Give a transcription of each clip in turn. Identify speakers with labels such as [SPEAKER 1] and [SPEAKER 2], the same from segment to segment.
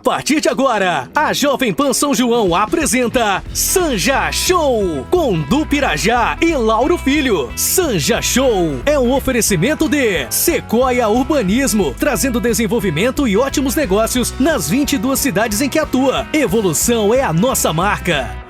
[SPEAKER 1] partir de agora, a Jovem Pan São João apresenta Sanja Show, com Du Pirajá e Lauro Filho. Sanja Show é um oferecimento de Sequoia Urbanismo, trazendo desenvolvimento e ótimos negócios nas 22 cidades em que atua. Evolução é a nossa marca.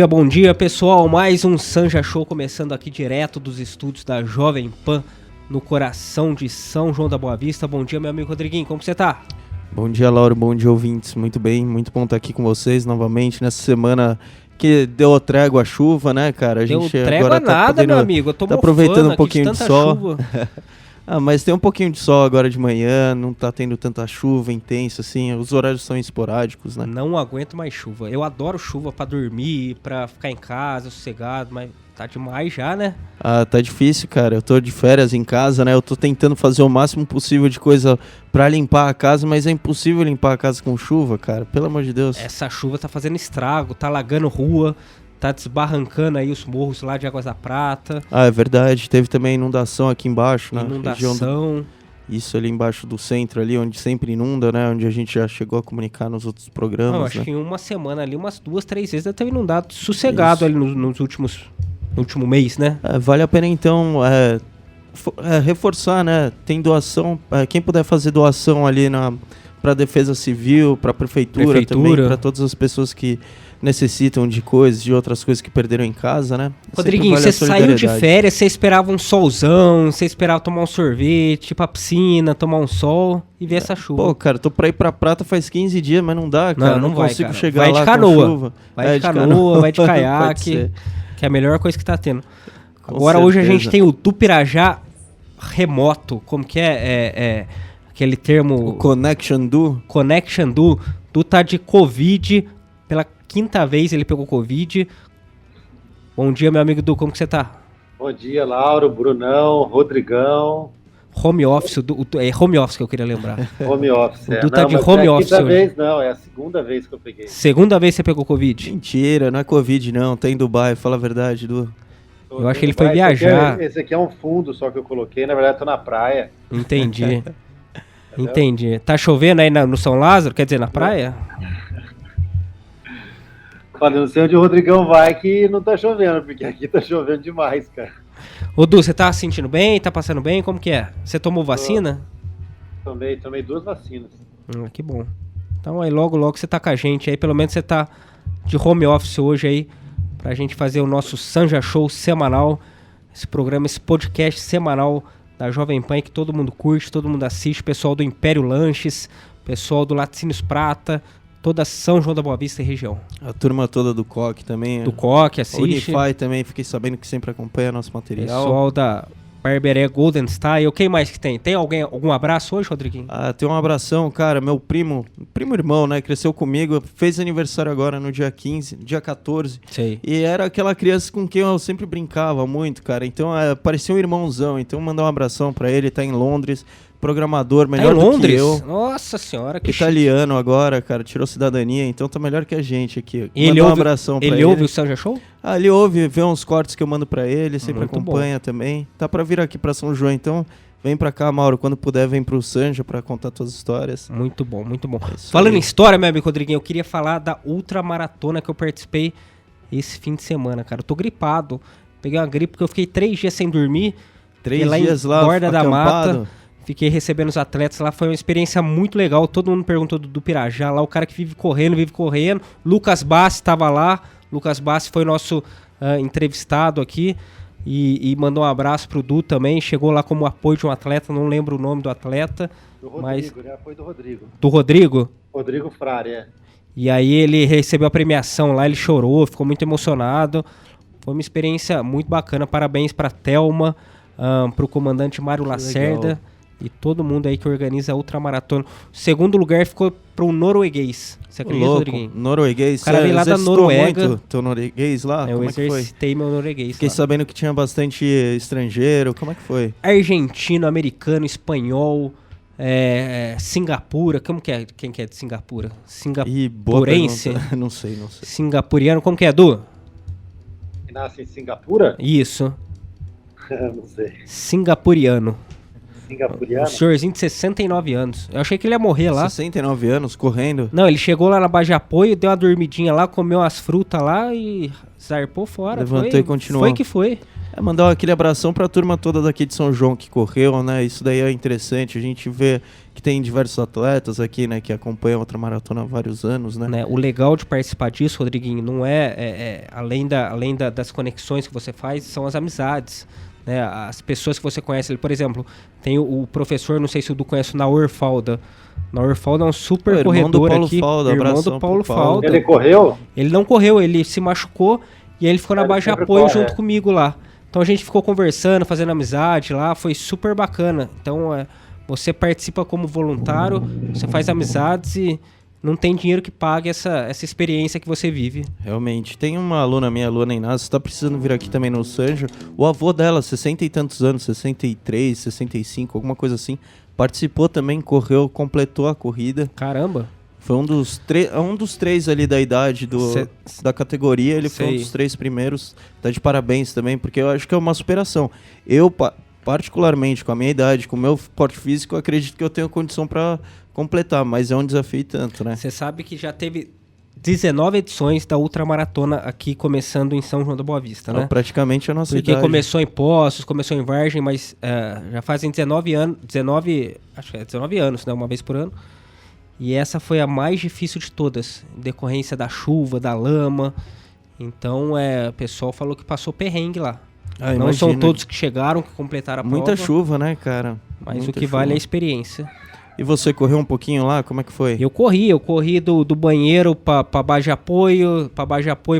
[SPEAKER 2] Bom dia, pessoal. Mais um Sanja Show começando aqui direto dos estúdios da Jovem Pan, no coração de São João da Boa Vista. Bom dia, meu amigo Rodriguinho, como você tá?
[SPEAKER 3] Bom dia, Lauro, bom dia, ouvintes. Muito bem, muito bom estar aqui com vocês novamente nessa semana que deu trégua à chuva, né, cara? A gente
[SPEAKER 2] deu trégua
[SPEAKER 3] agora
[SPEAKER 2] nada,
[SPEAKER 3] podendo,
[SPEAKER 2] meu amigo. Eu tô
[SPEAKER 3] tá aproveitando um pouquinho
[SPEAKER 2] de
[SPEAKER 3] sol. Mas tem um pouquinho de sol agora de manhã, não tá tendo tanta chuva intensa, assim, os horários são esporádicos, né?
[SPEAKER 2] Não aguento mais chuva. Eu adoro chuva pra dormir, pra ficar em casa, sossegado, mas tá demais já, né?
[SPEAKER 3] Ah, tá difícil, cara. Eu tô de férias em casa, né? Eu tô tentando fazer o máximo possível de coisa pra limpar a casa, mas é impossível limpar a casa com chuva, cara. Pelo amor de Deus.
[SPEAKER 2] Essa chuva tá fazendo estrago, tá alagando rua, tá desbarrancando aí os morros lá de Águas da Prata.
[SPEAKER 3] Ah, é verdade. Teve também inundação aqui embaixo, né?
[SPEAKER 2] Inundação.
[SPEAKER 3] Isso ali embaixo do centro, ali onde sempre inunda, né? Onde a gente já chegou a comunicar nos outros programas.
[SPEAKER 2] Não, acho que em uma semana ali, umas 2, 3 vezes deve ter inundado sossegado. Isso. Ali no último mês, né?
[SPEAKER 3] Vale a pena então reforçar, né? Tem doação, quem puder fazer doação ali para Defesa Civil, para Prefeitura também, para todas as pessoas que necessitam de coisas, de outras coisas que perderam em casa, né?
[SPEAKER 2] Rodriguinho, você saiu de férias, você esperava um solzão, você esperava tomar um sorvete, ir pra piscina, tomar um sol e ver essa chuva.
[SPEAKER 3] Pô, cara, tô pra ir pra Prata faz 15 dias, mas não dá, cara. Não
[SPEAKER 2] vai,
[SPEAKER 3] consigo
[SPEAKER 2] cara.
[SPEAKER 3] chegar lá com chuva.
[SPEAKER 2] Vai de canoa, vai de caiaque, que é a melhor coisa que tá tendo. Agora, hoje a gente tem o Du Pirajá remoto, como que é aquele termo...
[SPEAKER 3] O Connection Du.
[SPEAKER 2] Connection Du. Du tá de Covid, pela 5ª vez ele pegou Covid. Bom dia, meu amigo Du, como que você tá?
[SPEAKER 4] Bom dia, Lauro, Brunão, Rodrigão.
[SPEAKER 2] Home office, é home office que eu queria lembrar.
[SPEAKER 4] Home office,
[SPEAKER 2] O Du tá de home office hoje.
[SPEAKER 4] Vez, não, é a 2ª vez que eu peguei.
[SPEAKER 2] 2ª vez que você pegou Covid?
[SPEAKER 3] Mentira, não é Covid não, tá em Dubai, fala a verdade, Du.
[SPEAKER 2] Eu acho que ele foi viajar.
[SPEAKER 4] Esse aqui é um fundo só que eu coloquei, na verdade tô na praia.
[SPEAKER 2] Entendi. Entendi. Tá chovendo aí no São Lázaro, quer dizer, na praia?
[SPEAKER 4] Olha, não sei onde o Rodrigão vai que não tá chovendo, porque aqui tá chovendo demais, cara.
[SPEAKER 2] Ô Du, você tá se sentindo bem? Tá passando bem? Como que é? Você tomou vacina?
[SPEAKER 4] Tomei 2 vacinas.
[SPEAKER 2] Que bom. Então aí logo você tá com a gente aí, pelo menos você tá de home office hoje aí, pra gente fazer o nosso Sanja Show semanal, esse programa, esse podcast semanal da Jovem Pan que todo mundo curte, todo mundo assiste, pessoal do Império Lanches, pessoal do Laticínios Prata, toda São João da Boa Vista e região.
[SPEAKER 3] A turma toda do Coque também.
[SPEAKER 2] Do Coque, assiste.
[SPEAKER 3] O Unify também, fiquei sabendo que sempre acompanha nosso material.
[SPEAKER 2] Pessoal da Barberé Golden Style. Quem mais que tem? Tem algum abraço hoje, Rodriguinho?
[SPEAKER 3] Tem um abração, cara. Meu primo irmão, né? Cresceu comigo, fez aniversário agora no dia 14.
[SPEAKER 2] Sei.
[SPEAKER 3] E era aquela criança com quem eu sempre brincava muito, cara. Então, parecia um irmãozão. Então, mandar um abração pra ele. Tá em Londres. Programador, melhor do que eu.
[SPEAKER 2] Nossa senhora, que
[SPEAKER 3] italiano agora, cara, tirou cidadania, então tá melhor que a gente aqui.
[SPEAKER 2] Um abração pra ele. Ele ouve o Sanja Show?
[SPEAKER 3] Ele ouve, vê uns cortes que eu mando pra ele, sempre
[SPEAKER 2] muito
[SPEAKER 3] acompanha
[SPEAKER 2] bom.
[SPEAKER 3] Também. Tá pra vir aqui pra São João, então vem pra cá, Mauro, quando puder vem pro Sanja pra contar tuas histórias.
[SPEAKER 2] Muito bom, muito bom. Falando em história, meu amigo Rodriguinho, eu queria falar da ultramaratona que eu participei esse fim de semana, cara. Eu tô gripado, peguei uma gripe porque eu fiquei 3 dias sem dormir.
[SPEAKER 3] 3 dias lá,
[SPEAKER 2] Borda da
[SPEAKER 3] acampado.
[SPEAKER 2] Mata. Fiquei recebendo os atletas lá, foi uma experiência muito legal. Todo mundo perguntou do Pirajá lá, o cara que vive correndo. Lucas Bassi estava lá. Lucas Bassi foi nosso entrevistado aqui e mandou um abraço pro Du também. Chegou lá como apoio de um atleta, não lembro o nome do atleta.
[SPEAKER 4] Do Rodrigo, né? Apoio do Rodrigo.
[SPEAKER 2] Do Rodrigo?
[SPEAKER 4] Rodrigo Frari,
[SPEAKER 2] E aí ele recebeu a premiação lá, ele chorou, ficou muito emocionado. Foi uma experiência muito bacana. Parabéns pra Thelma, pro comandante Mário Lacerda. Legal. E todo mundo aí que organiza a ultramaratona. O segundo lugar ficou pro norueguês. Você acredita, Rodriguinho?
[SPEAKER 3] Norueguês.
[SPEAKER 2] O cara veio lá da Noruega.
[SPEAKER 3] Muito teu norueguês lá?
[SPEAKER 2] Eu exercitei meu norueguês.
[SPEAKER 3] Fiquei sabendo que tinha bastante estrangeiro. Como é que foi?
[SPEAKER 2] Argentino, americano, espanhol, Singapura, como que é? Quem que é de Singapura?
[SPEAKER 3] Singapurense? Não sei.
[SPEAKER 2] Singapuriano, como que é, Edu?
[SPEAKER 4] Que nasce em Singapura?
[SPEAKER 2] Isso.
[SPEAKER 4] Não sei.
[SPEAKER 2] Singapuriano.
[SPEAKER 4] Singapuriano?
[SPEAKER 2] Um senhorzinho de 69 anos. Eu achei que ele ia morrer lá.
[SPEAKER 3] 69 anos, correndo?
[SPEAKER 2] Não, ele chegou lá na base de apoio, deu uma dormidinha lá, comeu umas frutas lá e zarpou fora.
[SPEAKER 3] Levantou e continuou.
[SPEAKER 2] Foi que foi.
[SPEAKER 3] Mandar aquele abração pra turma toda daqui de São João que correu, né? Isso daí é interessante. A gente vê que tem diversos atletas aqui, né? Que acompanham a ultramaratona há vários anos, né?
[SPEAKER 2] O legal de participar disso, Rodriguinho, não além das conexões que você faz, são as amizades. Né, as pessoas que você conhece, por exemplo, tem o professor, não sei se o Du conhece, o Naor Falda. O Naor Falda é um super corredor aqui, irmão do Paulo Falda.
[SPEAKER 4] Ele correu?
[SPEAKER 2] Ele não correu, ele se machucou e aí ele ficou na base de apoio junto comigo lá. Então a gente ficou conversando, fazendo amizade lá, foi super bacana. Então você participa como voluntário, você faz amizades e não tem dinheiro que pague essa experiência que você vive.
[SPEAKER 3] Realmente. Tem uma aluna minha, a Luana Inácio, está precisando vir aqui também no Sanja. O avô dela, 60 e tantos anos, 63, 65, alguma coisa assim, participou também, correu, completou a corrida.
[SPEAKER 2] Caramba!
[SPEAKER 3] Foi um dos três ali da idade da categoria, ele foi um dos 3 primeiros. Tá de parabéns também, porque eu acho que é uma superação. Eu, particularmente, com a minha idade, com o meu porte físico, eu acredito que eu tenho condição para completar, mas é um desafio tanto, né?
[SPEAKER 2] Você sabe que já teve 19 edições da ultramaratona aqui, começando em São João da Boa Vista, né?
[SPEAKER 3] Praticamente a nossa idade.
[SPEAKER 2] Porque começou em Poços, começou em Vargem, mas já fazem 19 anos, acho que é 19 anos, né? Uma vez por ano. E essa foi a mais difícil de todas, em decorrência da chuva, da lama. Então, o pessoal falou que passou perrengue lá. Não imagina. São todos que chegaram, que completaram a prova.
[SPEAKER 3] Muita chuva, né, cara?
[SPEAKER 2] Mas
[SPEAKER 3] Muita
[SPEAKER 2] o que vale é a experiência.
[SPEAKER 3] E você correu um pouquinho lá? Como é que foi?
[SPEAKER 2] Eu corri do banheiro pra base de apoio,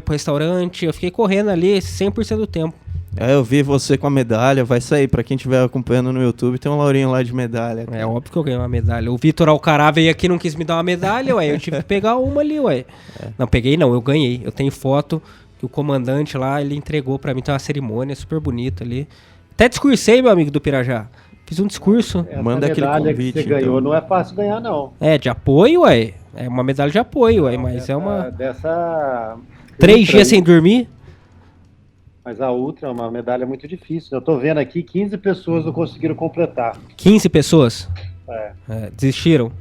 [SPEAKER 2] pro restaurante. Eu fiquei correndo ali 100% do tempo.
[SPEAKER 3] Eu vi você com a medalha, vai sair. Pra quem estiver acompanhando no YouTube, tem um Laurinho lá de medalha.
[SPEAKER 2] Cara. É óbvio que eu ganhei uma medalha. O Vitor Alcará veio aqui e não quis me dar uma medalha, eu tive que pegar uma ali, Não, peguei não, eu ganhei. Eu tenho foto que o comandante lá, ele entregou pra mim, tem uma cerimônia super bonita ali. Até discursei, meu amigo do Pirajá. Fiz um discurso.
[SPEAKER 3] Manda aquele convite,
[SPEAKER 4] que você ganhou não é fácil ganhar, não.
[SPEAKER 2] De apoio, É uma medalha de apoio, mas é uma...
[SPEAKER 4] 3
[SPEAKER 2] dias sem dormir.
[SPEAKER 4] Mas a Ultra é uma medalha muito difícil. Eu tô vendo aqui, 15 pessoas não conseguiram completar.
[SPEAKER 2] 15 pessoas? Desistiram?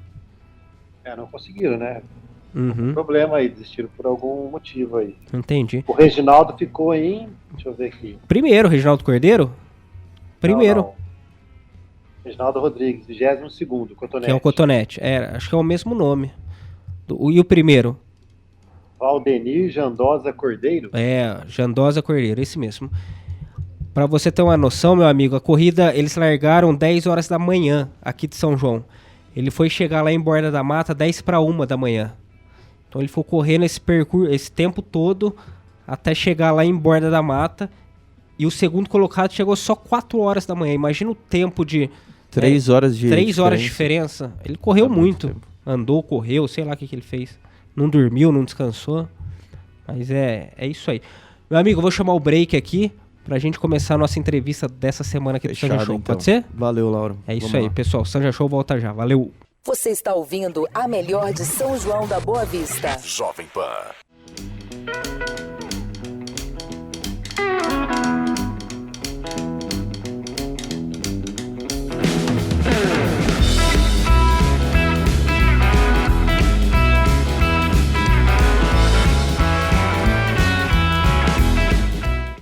[SPEAKER 4] Não conseguiram, né?
[SPEAKER 2] Uhum.
[SPEAKER 4] Problema aí, desistiram por algum motivo aí.
[SPEAKER 2] Entendi.
[SPEAKER 4] O Reginaldo ficou em... Deixa eu ver aqui.
[SPEAKER 2] Primeiro, Reginaldo Cordeiro? Primeiro.
[SPEAKER 4] Não. Reginaldo Rodrigues, 22º, Cotonete.
[SPEAKER 2] Que é o Cotonete. Acho que é o mesmo nome. E o primeiro?
[SPEAKER 4] Valdenir Jandosa Cordeiro?
[SPEAKER 2] Jandosa Cordeiro, esse mesmo. Pra você ter uma noção, meu amigo, a corrida, eles largaram 10 horas da manhã, aqui de São João. Ele foi chegar lá em Borda da Mata 10:01 da manhã. Então ele foi correndo esse percurso, esse tempo todo, até chegar lá em Borda da Mata. E o segundo colocado chegou só 4 horas da manhã. Imagina o tempo de...
[SPEAKER 3] 3 horas de
[SPEAKER 2] 3 horas de diferença. Ele correu muito. Andou, correu, sei lá o que ele fez. Não dormiu, não descansou. Mas é isso aí. Meu amigo, eu vou chamar o break aqui pra gente começar a nossa entrevista dessa semana aqui do Sanja Show.
[SPEAKER 3] Então.
[SPEAKER 2] Pode ser?
[SPEAKER 3] Valeu, Lauro.
[SPEAKER 2] É isso aí, pessoal. Sanja Show volta já. Valeu.
[SPEAKER 5] Você está ouvindo a melhor de São João da Boa Vista.
[SPEAKER 6] Jovem Pan.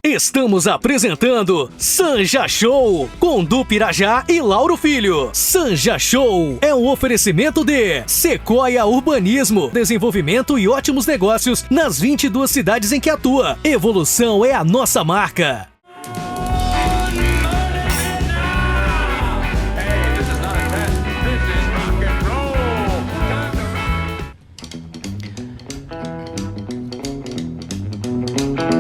[SPEAKER 1] Estamos apresentando Sanja Show com Du Pirajá e Lauro Filho. Sanja Show é um oferecimento de Sequoia Urbanismo, desenvolvimento e ótimos negócios nas 22 cidades em que atua. Evolução é a nossa marca.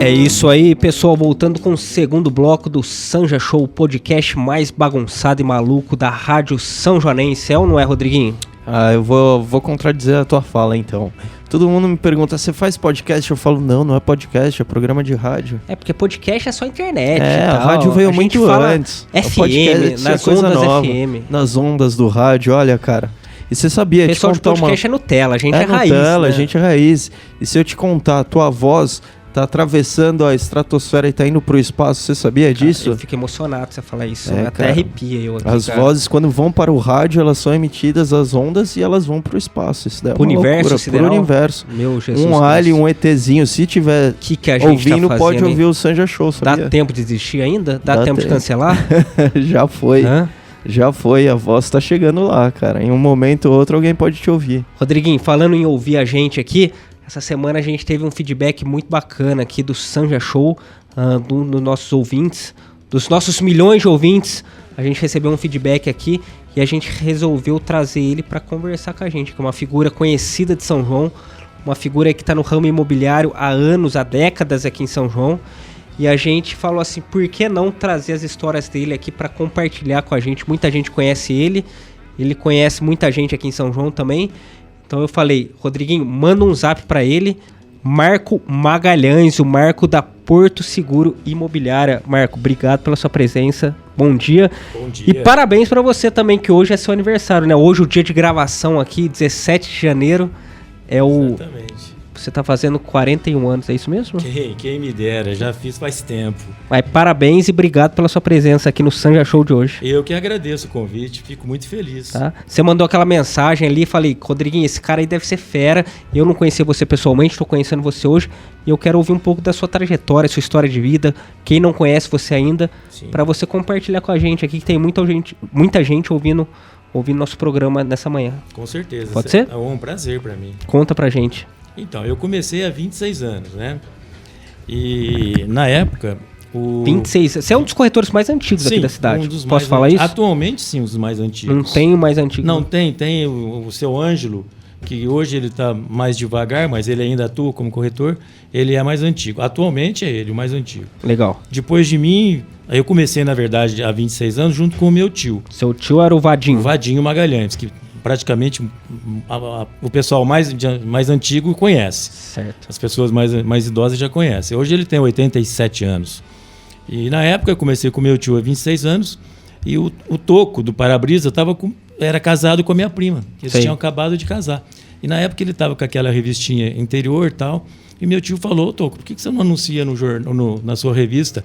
[SPEAKER 2] É isso aí, pessoal, voltando com o segundo bloco do Sanja Show, o podcast mais bagunçado e maluco da Rádio São Joanense, é ou não é, Rodriguinho?
[SPEAKER 3] Eu vou contradizer a tua fala, então. Todo mundo me pergunta, você faz podcast? Eu falo, não é podcast, é programa de rádio.
[SPEAKER 2] É, porque podcast é só internet.
[SPEAKER 3] A rádio veio muito antes.
[SPEAKER 2] FM, nas ondas nova, FM.
[SPEAKER 3] Nas ondas do rádio, olha, cara. E você sabia,
[SPEAKER 2] pessoal de podcast é Nutella, a gente é raiz.
[SPEAKER 3] Nutella,
[SPEAKER 2] né?
[SPEAKER 3] A gente é raiz. E se eu te contar, a tua voz tá atravessando a estratosfera e tá indo pro espaço, você sabia disso?
[SPEAKER 2] Eu fico emocionado você falar isso, até arrepia eu aqui.
[SPEAKER 3] As vozes, quando vão para o rádio, elas são emitidas as ondas e elas vão pro espaço. Isso daí é
[SPEAKER 2] pro universo,
[SPEAKER 3] pro universo.
[SPEAKER 2] Meu Jesus.
[SPEAKER 3] Um alien, um ETzinho, se tiver
[SPEAKER 2] que a gente
[SPEAKER 3] ouvindo,
[SPEAKER 2] tá
[SPEAKER 3] pode
[SPEAKER 2] fazendo,
[SPEAKER 3] ouvir o Sanja Show, sabia?
[SPEAKER 2] Dá tempo de desistir ainda? Dá tempo de cancelar?
[SPEAKER 3] Já foi. Já foi, a voz tá chegando lá, cara. Em um momento ou outro alguém pode te ouvir.
[SPEAKER 2] Rodriguinho, falando em ouvir a gente aqui, essa semana a gente teve um feedback muito bacana aqui do Sanja Show, dos nossos ouvintes, dos nossos milhões de ouvintes. A gente recebeu um feedback aqui e a gente resolveu trazer ele para conversar com a gente, que é uma figura conhecida de São João, uma figura que está no ramo imobiliário há anos, há décadas aqui em São João. E a gente falou assim, por que não trazer as histórias dele aqui para compartilhar com a gente? Muita gente conhece ele conhece muita gente aqui em São João também. Então eu falei, Rodriguinho, manda um zap para ele, Marco Magalhães, o Marco da Porto Seguro Imobiliária. Marco, obrigado pela sua presença, bom dia.
[SPEAKER 6] Bom dia.
[SPEAKER 2] E parabéns para você também, que hoje é seu aniversário, né? Hoje o dia de gravação aqui, 17 de janeiro, é o...
[SPEAKER 6] Exatamente.
[SPEAKER 2] Você tá fazendo 41 anos, é isso mesmo?
[SPEAKER 6] Quem me dera, já fiz faz tempo.
[SPEAKER 2] Mas parabéns e obrigado pela sua presença aqui no Sanja Show de hoje.
[SPEAKER 6] Eu que agradeço o convite, fico muito feliz.
[SPEAKER 2] Tá? Você mandou aquela mensagem ali, falei, Rodriguinho, esse cara aí deve ser fera. Eu não conhecia você pessoalmente, tô conhecendo você hoje. E eu quero ouvir um pouco da sua trajetória, sua história de vida. Quem não conhece você ainda, para você compartilhar com a gente aqui, que tem muita gente ouvindo nosso programa nessa manhã.
[SPEAKER 6] Com certeza.
[SPEAKER 2] Pode ser?
[SPEAKER 6] É um prazer para mim.
[SPEAKER 2] Conta pra gente.
[SPEAKER 6] Então, eu comecei há 26 anos, né? E na época...
[SPEAKER 2] 26? Você é um dos corretores mais antigos aqui da cidade. Posso falar isso?
[SPEAKER 6] Atualmente, sim, um dos mais antigos.
[SPEAKER 2] Não tem o mais antigo?
[SPEAKER 6] Não, tem o seu Ângelo, que hoje ele está mais devagar, mas ele ainda atua como corretor. Ele é mais antigo. Atualmente é ele, o mais antigo.
[SPEAKER 2] Legal.
[SPEAKER 6] Depois de mim, eu comecei, na verdade, há 26 anos, junto com o meu tio.
[SPEAKER 2] Seu tio era o Vadinho?
[SPEAKER 6] O Vadinho Magalhães, que praticamente o pessoal mais antigo conhece.
[SPEAKER 2] Certo.
[SPEAKER 6] As pessoas mais idosas já conhecem. Hoje ele tem 87 anos. E na época eu comecei com meu tio há 26 anos e o Toco do Para-Brisa era casado com a minha prima. Eles tinham acabado de casar. E na época ele estava com aquela revistinha interior e tal. E meu tio falou, Toco, por que você não anuncia na sua revista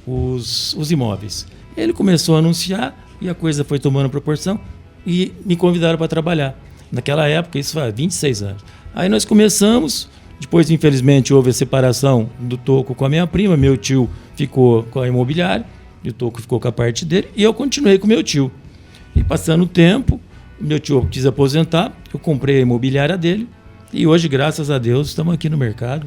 [SPEAKER 6] os imóveis? Ele começou a anunciar e a coisa foi tomando proporção. E me convidaram para trabalhar. Naquela época, isso faz 26 anos. Aí nós começamos, depois infelizmente houve a separação do Toco com a minha prima, meu tio ficou com a imobiliária, e o Toco ficou com a parte dele, e eu continuei com meu tio. E passando o tempo, meu tio quis aposentar, eu comprei a imobiliária dele, e hoje, graças a Deus, estamos aqui no mercado,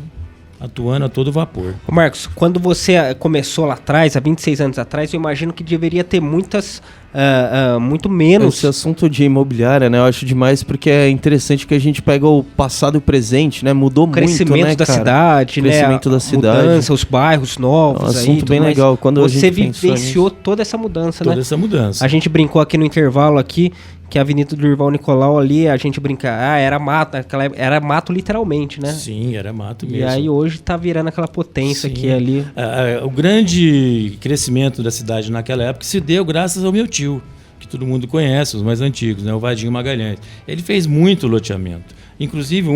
[SPEAKER 6] atuando a todo vapor.
[SPEAKER 2] Ô Marcos, quando você começou lá atrás, há 26 anos atrás, eu imagino que deveria ter muito menos...
[SPEAKER 3] Esse assunto de imobiliária, né, eu acho demais, porque é interessante que a gente pega o passado e o presente, né, mudou muito, né,
[SPEAKER 2] crescimento da cidade, né,
[SPEAKER 3] crescimento da cidade,
[SPEAKER 2] mudança, os bairros novos,
[SPEAKER 3] é um assunto bem legal. Quando
[SPEAKER 2] você vivenciou toda essa mudança, né?
[SPEAKER 6] Toda essa mudança.
[SPEAKER 2] A gente brincou aqui no intervalo aqui, que a Avenida do Durval Nicolau ali, a gente brinca, era mato, era mato literalmente, né?
[SPEAKER 6] Sim, era mato mesmo.
[SPEAKER 2] E aí hoje tá virando aquela potência aqui ali.
[SPEAKER 6] O grande crescimento da cidade naquela época se deu graças ao meu tio, que todo mundo conhece, os mais antigos, né? O Vadinho Magalhães. Ele fez muito loteamento. Inclusive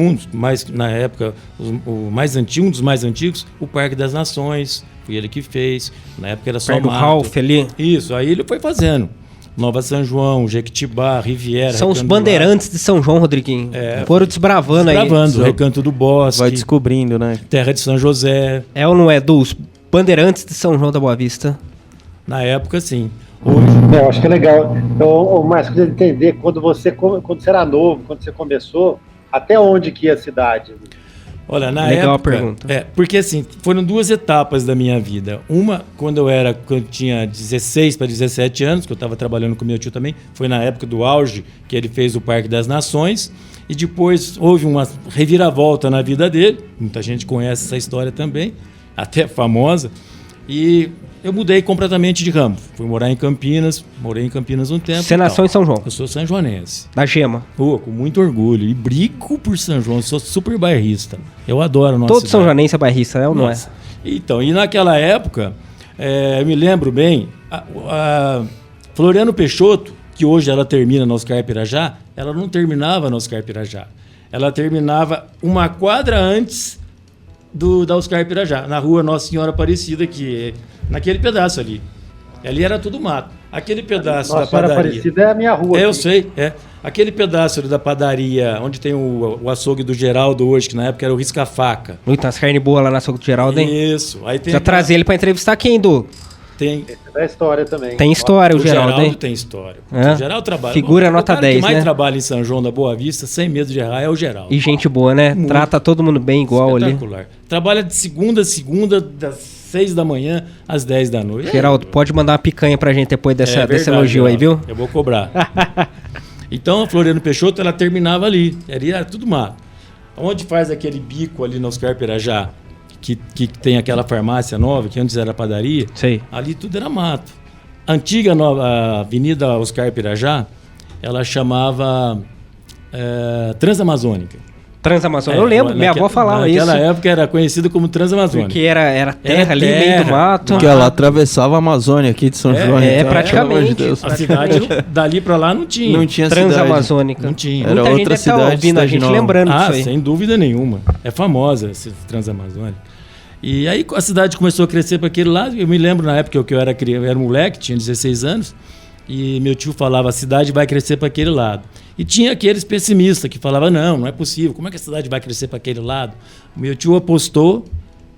[SPEAKER 6] na época, um dos mais antigos, o Parque das Nações, foi ele que fez. Na época era só
[SPEAKER 2] mato. Ralph ali.
[SPEAKER 6] Isso, aí ele foi fazendo. Nova São João, Jequitibá, Riviera...
[SPEAKER 2] São os bandeirantes de São João, Rodriguinho. Foram desbravando aí.
[SPEAKER 6] Recanto do Bosque.
[SPEAKER 3] Vai descobrindo, né?
[SPEAKER 6] Terra de São José.
[SPEAKER 2] É ou não é dos bandeirantes de São João da Boa Vista?
[SPEAKER 6] Na época, sim.
[SPEAKER 4] Hoje... Eu acho que é legal. Então, mas queria entender, quando você era novo, quando você começou, até onde que ia a cidade?
[SPEAKER 6] Olha, na
[SPEAKER 2] legal
[SPEAKER 6] época...
[SPEAKER 2] a pergunta.
[SPEAKER 6] Porque assim, foram duas etapas da minha vida. Uma, quando eu tinha 16 para 17 anos, que eu estava trabalhando com meu tio também, foi na época do auge, que ele fez o Parque das Nações, e depois houve uma reviravolta na vida dele, muita gente conhece essa história também, até famosa, e eu mudei completamente de ramo. Fui morar em Campinas, morei em Campinas um tempo.
[SPEAKER 2] Você nasceu em São João?
[SPEAKER 6] Eu sou sanjoanense.
[SPEAKER 2] Da Gema?
[SPEAKER 6] Com muito orgulho. E brigo por São João, sou super bairrista. Eu adoro a nossa
[SPEAKER 2] Todo São Joanense é bairrista, né? Ou não é?
[SPEAKER 6] Então, e naquela época, eu me lembro bem, a Floriano Peixoto, que hoje ela termina na Oscar Pirajá, ela não terminava na Oscar Pirajá. Ela terminava uma quadra antes da Oscar Pirajá, na rua Nossa Senhora Aparecida, que é naquele pedaço ali. Ali era tudo mato. Aquele pedaço da padaria... Nossa Senhora
[SPEAKER 4] Aparecida é a minha rua.
[SPEAKER 6] Eu sei, Aquele pedaço ali da padaria, onde tem o açougue do Geraldo hoje, que na época era o Risca-Faca.
[SPEAKER 2] Tem as carnes boas lá no açougue do Geraldo, hein?
[SPEAKER 6] Isso. Aí tem
[SPEAKER 2] já trazer ele pra entrevistar quem, Du?
[SPEAKER 6] Tem.
[SPEAKER 4] É história também.
[SPEAKER 2] Tem história, o Geraldo, hein?
[SPEAKER 6] Tem história.
[SPEAKER 2] É?
[SPEAKER 6] O Geraldo trabalha.
[SPEAKER 2] Figura nota 10, né? O
[SPEAKER 6] que mais trabalha em São João da Boa Vista, sem medo de errar, é o Geraldo.
[SPEAKER 2] E gente boa, né? Muito. Trata todo mundo bem, igual ali.
[SPEAKER 6] Espetacular. Trabalha de segunda a segunda, das 6 da manhã às 10 da noite.
[SPEAKER 2] Geraldo, pode mandar uma picanha pra gente depois desse elogio aí, viu?
[SPEAKER 6] Eu vou cobrar. Então, a Floriano Peixoto, ela terminava ali. Era tudo mato. Onde faz aquele bico ali no Oscar Pirajá, que tem aquela farmácia nova, que antes era padaria,
[SPEAKER 2] sei.
[SPEAKER 6] Ali tudo era mato. A antiga a Avenida Oscar Pirajá, ela chamava Transamazônica.
[SPEAKER 2] Transamazônica. Eu lembro, minha avó falava isso.
[SPEAKER 6] Naquela época era conhecida como Transamazônica.
[SPEAKER 2] Porque era terra ali, meio do mato.
[SPEAKER 3] Porque ela atravessava a Amazônia aqui de São João.
[SPEAKER 2] Então, praticamente.
[SPEAKER 3] De
[SPEAKER 6] a cidade dali pra lá não tinha.
[SPEAKER 3] Não tinha
[SPEAKER 2] Transamazônica.
[SPEAKER 6] Não tinha.
[SPEAKER 3] Era
[SPEAKER 2] muita
[SPEAKER 3] outra
[SPEAKER 2] gente tá
[SPEAKER 3] cidade.
[SPEAKER 2] Ouvindo a gente lembrando disso aí.
[SPEAKER 6] Sem dúvida nenhuma. É famosa essa Transamazônica. E aí a cidade começou a crescer para aquele lado. Eu me lembro na época que eu era moleque, tinha 16 anos, e meu tio falava, a cidade vai crescer para aquele lado. E tinha aqueles pessimistas que falavam, não é possível, como é que a cidade vai crescer para aquele lado? O meu tio apostou,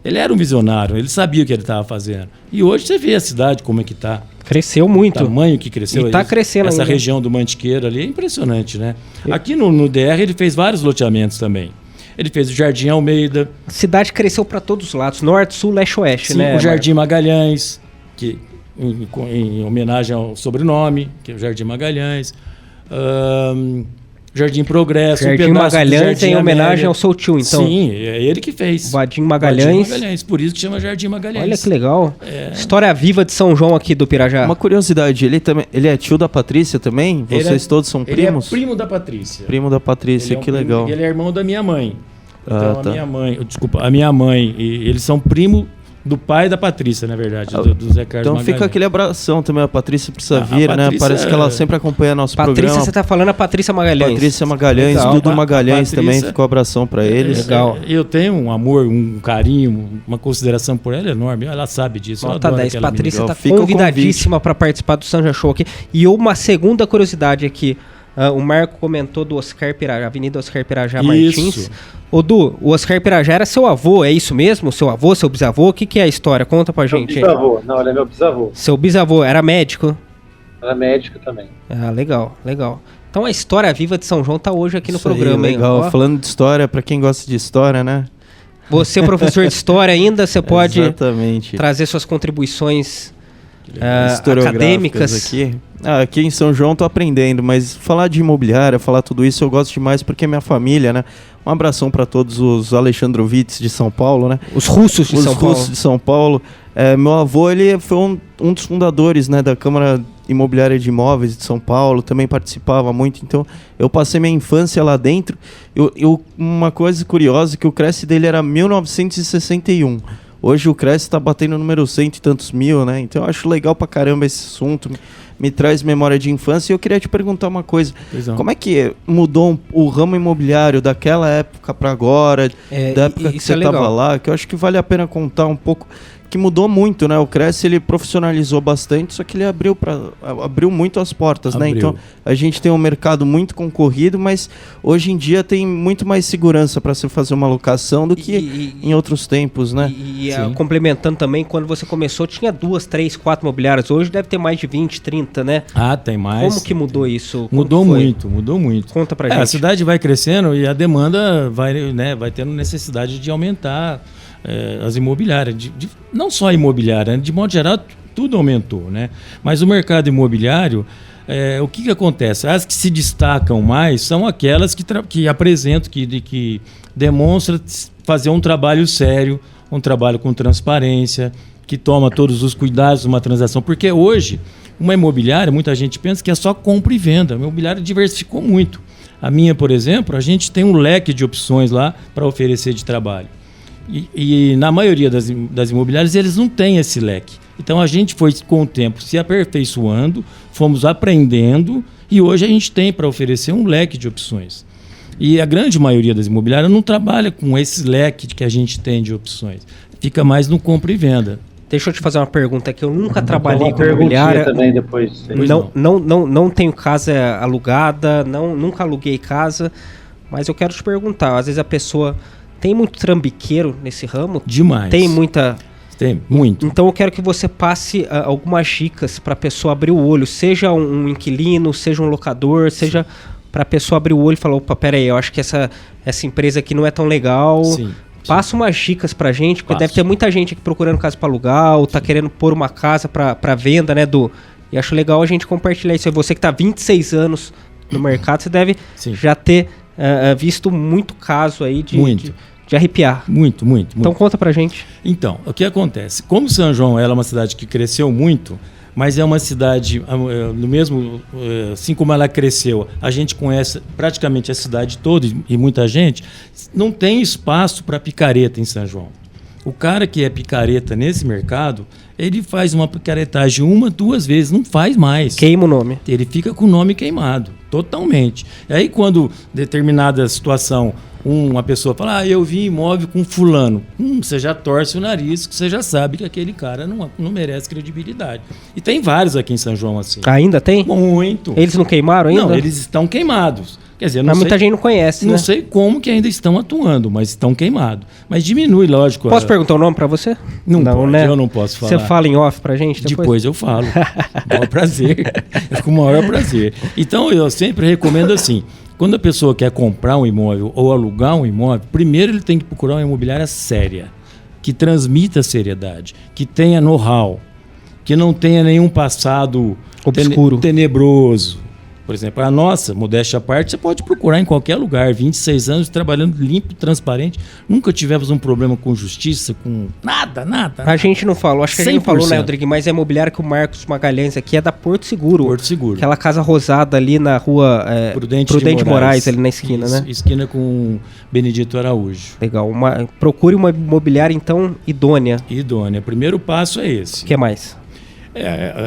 [SPEAKER 6] ele era um visionário, ele sabia o que ele estava fazendo. E hoje você vê a cidade como é que está.
[SPEAKER 2] Cresceu muito.
[SPEAKER 6] O tamanho que cresceu.
[SPEAKER 2] E está crescendo
[SPEAKER 6] essa
[SPEAKER 2] ainda.
[SPEAKER 6] região do Mantiqueiro ali é impressionante, né? Aqui no DR ele fez vários loteamentos também. Ele fez o Jardim Almeida.
[SPEAKER 2] A cidade cresceu para todos os lados, norte, sul, leste, oeste,
[SPEAKER 6] sim,
[SPEAKER 2] né?
[SPEAKER 6] O Jardim Magalhães, que em homenagem ao sobrenome, que é o Jardim Magalhães. Jardim Progresso.
[SPEAKER 2] Jardim Magalhães em homenagem ao seu tio, então.
[SPEAKER 6] Sim, é ele que fez.
[SPEAKER 2] Vadim Magalhães.
[SPEAKER 6] Por isso que chama Jardim Magalhães.
[SPEAKER 2] Olha que legal. História viva de São João aqui do Pirajá.
[SPEAKER 3] Uma curiosidade, ele é tio da Patrícia também? Vocês todos são primos?
[SPEAKER 6] Ele é primo da Patrícia.
[SPEAKER 3] Primo da Patrícia, que legal.
[SPEAKER 6] Ele é irmão da minha mãe. Então a minha mãe, eles são primo do pai da Patrícia, na verdade, do Zé Carlos
[SPEAKER 3] Então
[SPEAKER 6] Magalhães.
[SPEAKER 3] fica aquele abração também, a Patrícia precisa vir, né? Parece que ela sempre acompanha nosso programa.
[SPEAKER 2] Patrícia, você tá falando a Patrícia Magalhães.
[SPEAKER 3] Patrícia Magalhães, legal. Dudu Magalhães também, ficou abração para eles.
[SPEAKER 2] Legal.
[SPEAKER 6] Eu tenho um amor, um carinho, uma consideração por ela enorme, ela sabe disso.
[SPEAKER 2] Nota 10, Patrícia está convidadíssima para participar do Sanja Show aqui. E uma segunda curiosidade aqui, o Marco comentou do Oscar Pirajá, Avenida Oscar Pirajá Martins. Ô Du, o Oscar Pirajá era seu avô, é isso mesmo? Seu avô, seu bisavô? O que é a história? Conta pra gente.
[SPEAKER 4] Meu bisavô, não, ele é meu bisavô.
[SPEAKER 2] Seu bisavô, era médico?
[SPEAKER 4] Era médico também.
[SPEAKER 2] Ah, legal, legal. Então a história viva de São João tá hoje aqui no programa, hein?
[SPEAKER 3] Legal, falando de história, pra quem gosta de história, né?
[SPEAKER 2] Você, professor de história ainda, você pode
[SPEAKER 3] Exatamente.
[SPEAKER 2] Trazer suas contribuições
[SPEAKER 3] acadêmicas aqui. Aqui em São João tô aprendendo, mas falar de imobiliária, falar tudo isso eu gosto demais porque é minha família, né? Um abração para todos os Alexandrovites de São Paulo, né?
[SPEAKER 2] Os russos de
[SPEAKER 3] São Paulo. Meu avô, ele foi um dos fundadores, né, da Câmara Imobiliária de Imóveis de São Paulo, também participava muito, então eu passei minha infância lá dentro. Uma coisa curiosa, que o Cresce dele era 1961. Hoje o Cresce está batendo número 100 e tantos mil, né? Então eu acho legal pra caramba esse assunto, me traz memória de infância. E eu queria te perguntar uma coisa, como é que mudou o ramo imobiliário daquela época para agora, da época que você estava lá, que eu acho que vale a pena contar um pouco, que mudou muito, né? O Cresce, ele profissionalizou bastante, só que ele abriu muito as portas, né? Então a gente tem um mercado muito concorrido, mas hoje em dia tem muito mais segurança para se fazer uma locação do que em outros tempos, né?
[SPEAKER 2] Complementando também, quando você começou tinha 2, 3, 4 imobiliárias, hoje deve ter mais de 20, 30, né?
[SPEAKER 6] Tem mais.
[SPEAKER 2] Como que mudou isso?
[SPEAKER 6] Mudou muito.
[SPEAKER 2] Conta pra gente.
[SPEAKER 6] A cidade vai crescendo e a demanda vai tendo necessidade de aumentar as imobiliárias, não só a imobiliária, de modo geral tudo aumentou, né? Mas o mercado imobiliário, o que acontece? As que se destacam mais são aquelas que apresentam, que demonstram fazer um trabalho sério, um trabalho com transparência, que toma todos os cuidados de uma transação. Porque hoje, uma imobiliária, muita gente pensa que é só compra e venda. A imobiliária diversificou muito. A minha, por exemplo, a gente tem um leque de opções lá para oferecer de trabalho. E na maioria das imobiliárias, eles não têm esse leque. Então, a gente foi, com o tempo, se aperfeiçoando, fomos aprendendo, e hoje a gente tem para oferecer um leque de opções. E a grande maioria das imobiliárias não trabalha com esse leque que a gente tem de opções. Fica mais no compra e venda.
[SPEAKER 2] Deixa eu te fazer uma pergunta que eu nunca trabalhei com imobiliária.
[SPEAKER 4] Também depois.
[SPEAKER 2] Não tenho casa alugada, nunca aluguei casa, mas eu quero te perguntar, às vezes a pessoa tem muito trambiqueiro nesse ramo?
[SPEAKER 6] Demais.
[SPEAKER 2] Tem muita...
[SPEAKER 6] Tem, muito.
[SPEAKER 2] Então eu quero que você passe algumas dicas para a pessoa abrir o olho, seja um inquilino, seja um locador, seja para a pessoa abrir o olho e falar, opa, pera aí, eu acho que essa empresa aqui não é tão legal. Sim. Passa umas dicas pra gente, porque deve ter muita gente aqui procurando casa para alugar, ou tá querendo pôr uma casa para venda, né, E acho legal a gente compartilhar isso. Você que tá 26 anos no mercado, você deve já ter visto muito caso aí de arrepiar.
[SPEAKER 6] Muito.
[SPEAKER 2] Então conta pra gente.
[SPEAKER 6] Então, o que acontece? Como São João ela é uma cidade que cresceu muito, mas é uma cidade, no mesmo, assim como ela cresceu, a gente conhece praticamente a cidade toda e muita gente, não tem espaço para picareta em São João. O cara que é picareta nesse mercado, ele faz uma picaretagem 1, 2 vezes, não faz mais.
[SPEAKER 2] Queima o nome.
[SPEAKER 6] Ele fica com o nome queimado, totalmente. E aí quando determinada situação, uma pessoa fala, eu vi imóvel com fulano. Você já torce o nariz, que você já sabe que aquele cara não merece credibilidade. E tem vários aqui em São João assim.
[SPEAKER 2] Ainda tem?
[SPEAKER 6] Muito.
[SPEAKER 2] Eles não queimaram ainda?
[SPEAKER 6] Não, eles estão queimados. Quer dizer, não
[SPEAKER 2] mas
[SPEAKER 6] sei,
[SPEAKER 2] muita gente não conhece,
[SPEAKER 6] não sei como que ainda estão atuando, mas estão queimados. Mas diminui, lógico.
[SPEAKER 2] Posso perguntar o nome pra você?
[SPEAKER 6] Não pode, né? Eu não posso falar.
[SPEAKER 2] Você fala em off pra gente
[SPEAKER 6] depois eu falo. Com o maior prazer. Com o maior prazer. Então, eu sempre recomendo assim, quando a pessoa quer comprar um imóvel ou alugar um imóvel, primeiro ele tem que procurar uma imobiliária séria, que transmita seriedade, que tenha know-how, que não tenha nenhum passado
[SPEAKER 2] obscuro,
[SPEAKER 6] tenebroso. Por exemplo, a nossa, modéstia à parte, você pode procurar em qualquer lugar, 26 anos trabalhando limpo, transparente, nunca tivemos um problema com justiça, com nada.
[SPEAKER 2] A gente não falou, acho que a gente não falou, né, Rodrigo, mas é a imobiliária que o Marcos Magalhães aqui é da Porto Seguro.
[SPEAKER 6] Porto Seguro.
[SPEAKER 2] Aquela casa rosada ali na rua Prudente de Moraes, ali na esquina, né?
[SPEAKER 6] Esquina com Benedito Araújo.
[SPEAKER 2] Legal. Procure uma imobiliária, então, idônea.
[SPEAKER 6] Idônea. O primeiro passo é esse.
[SPEAKER 2] O que mais?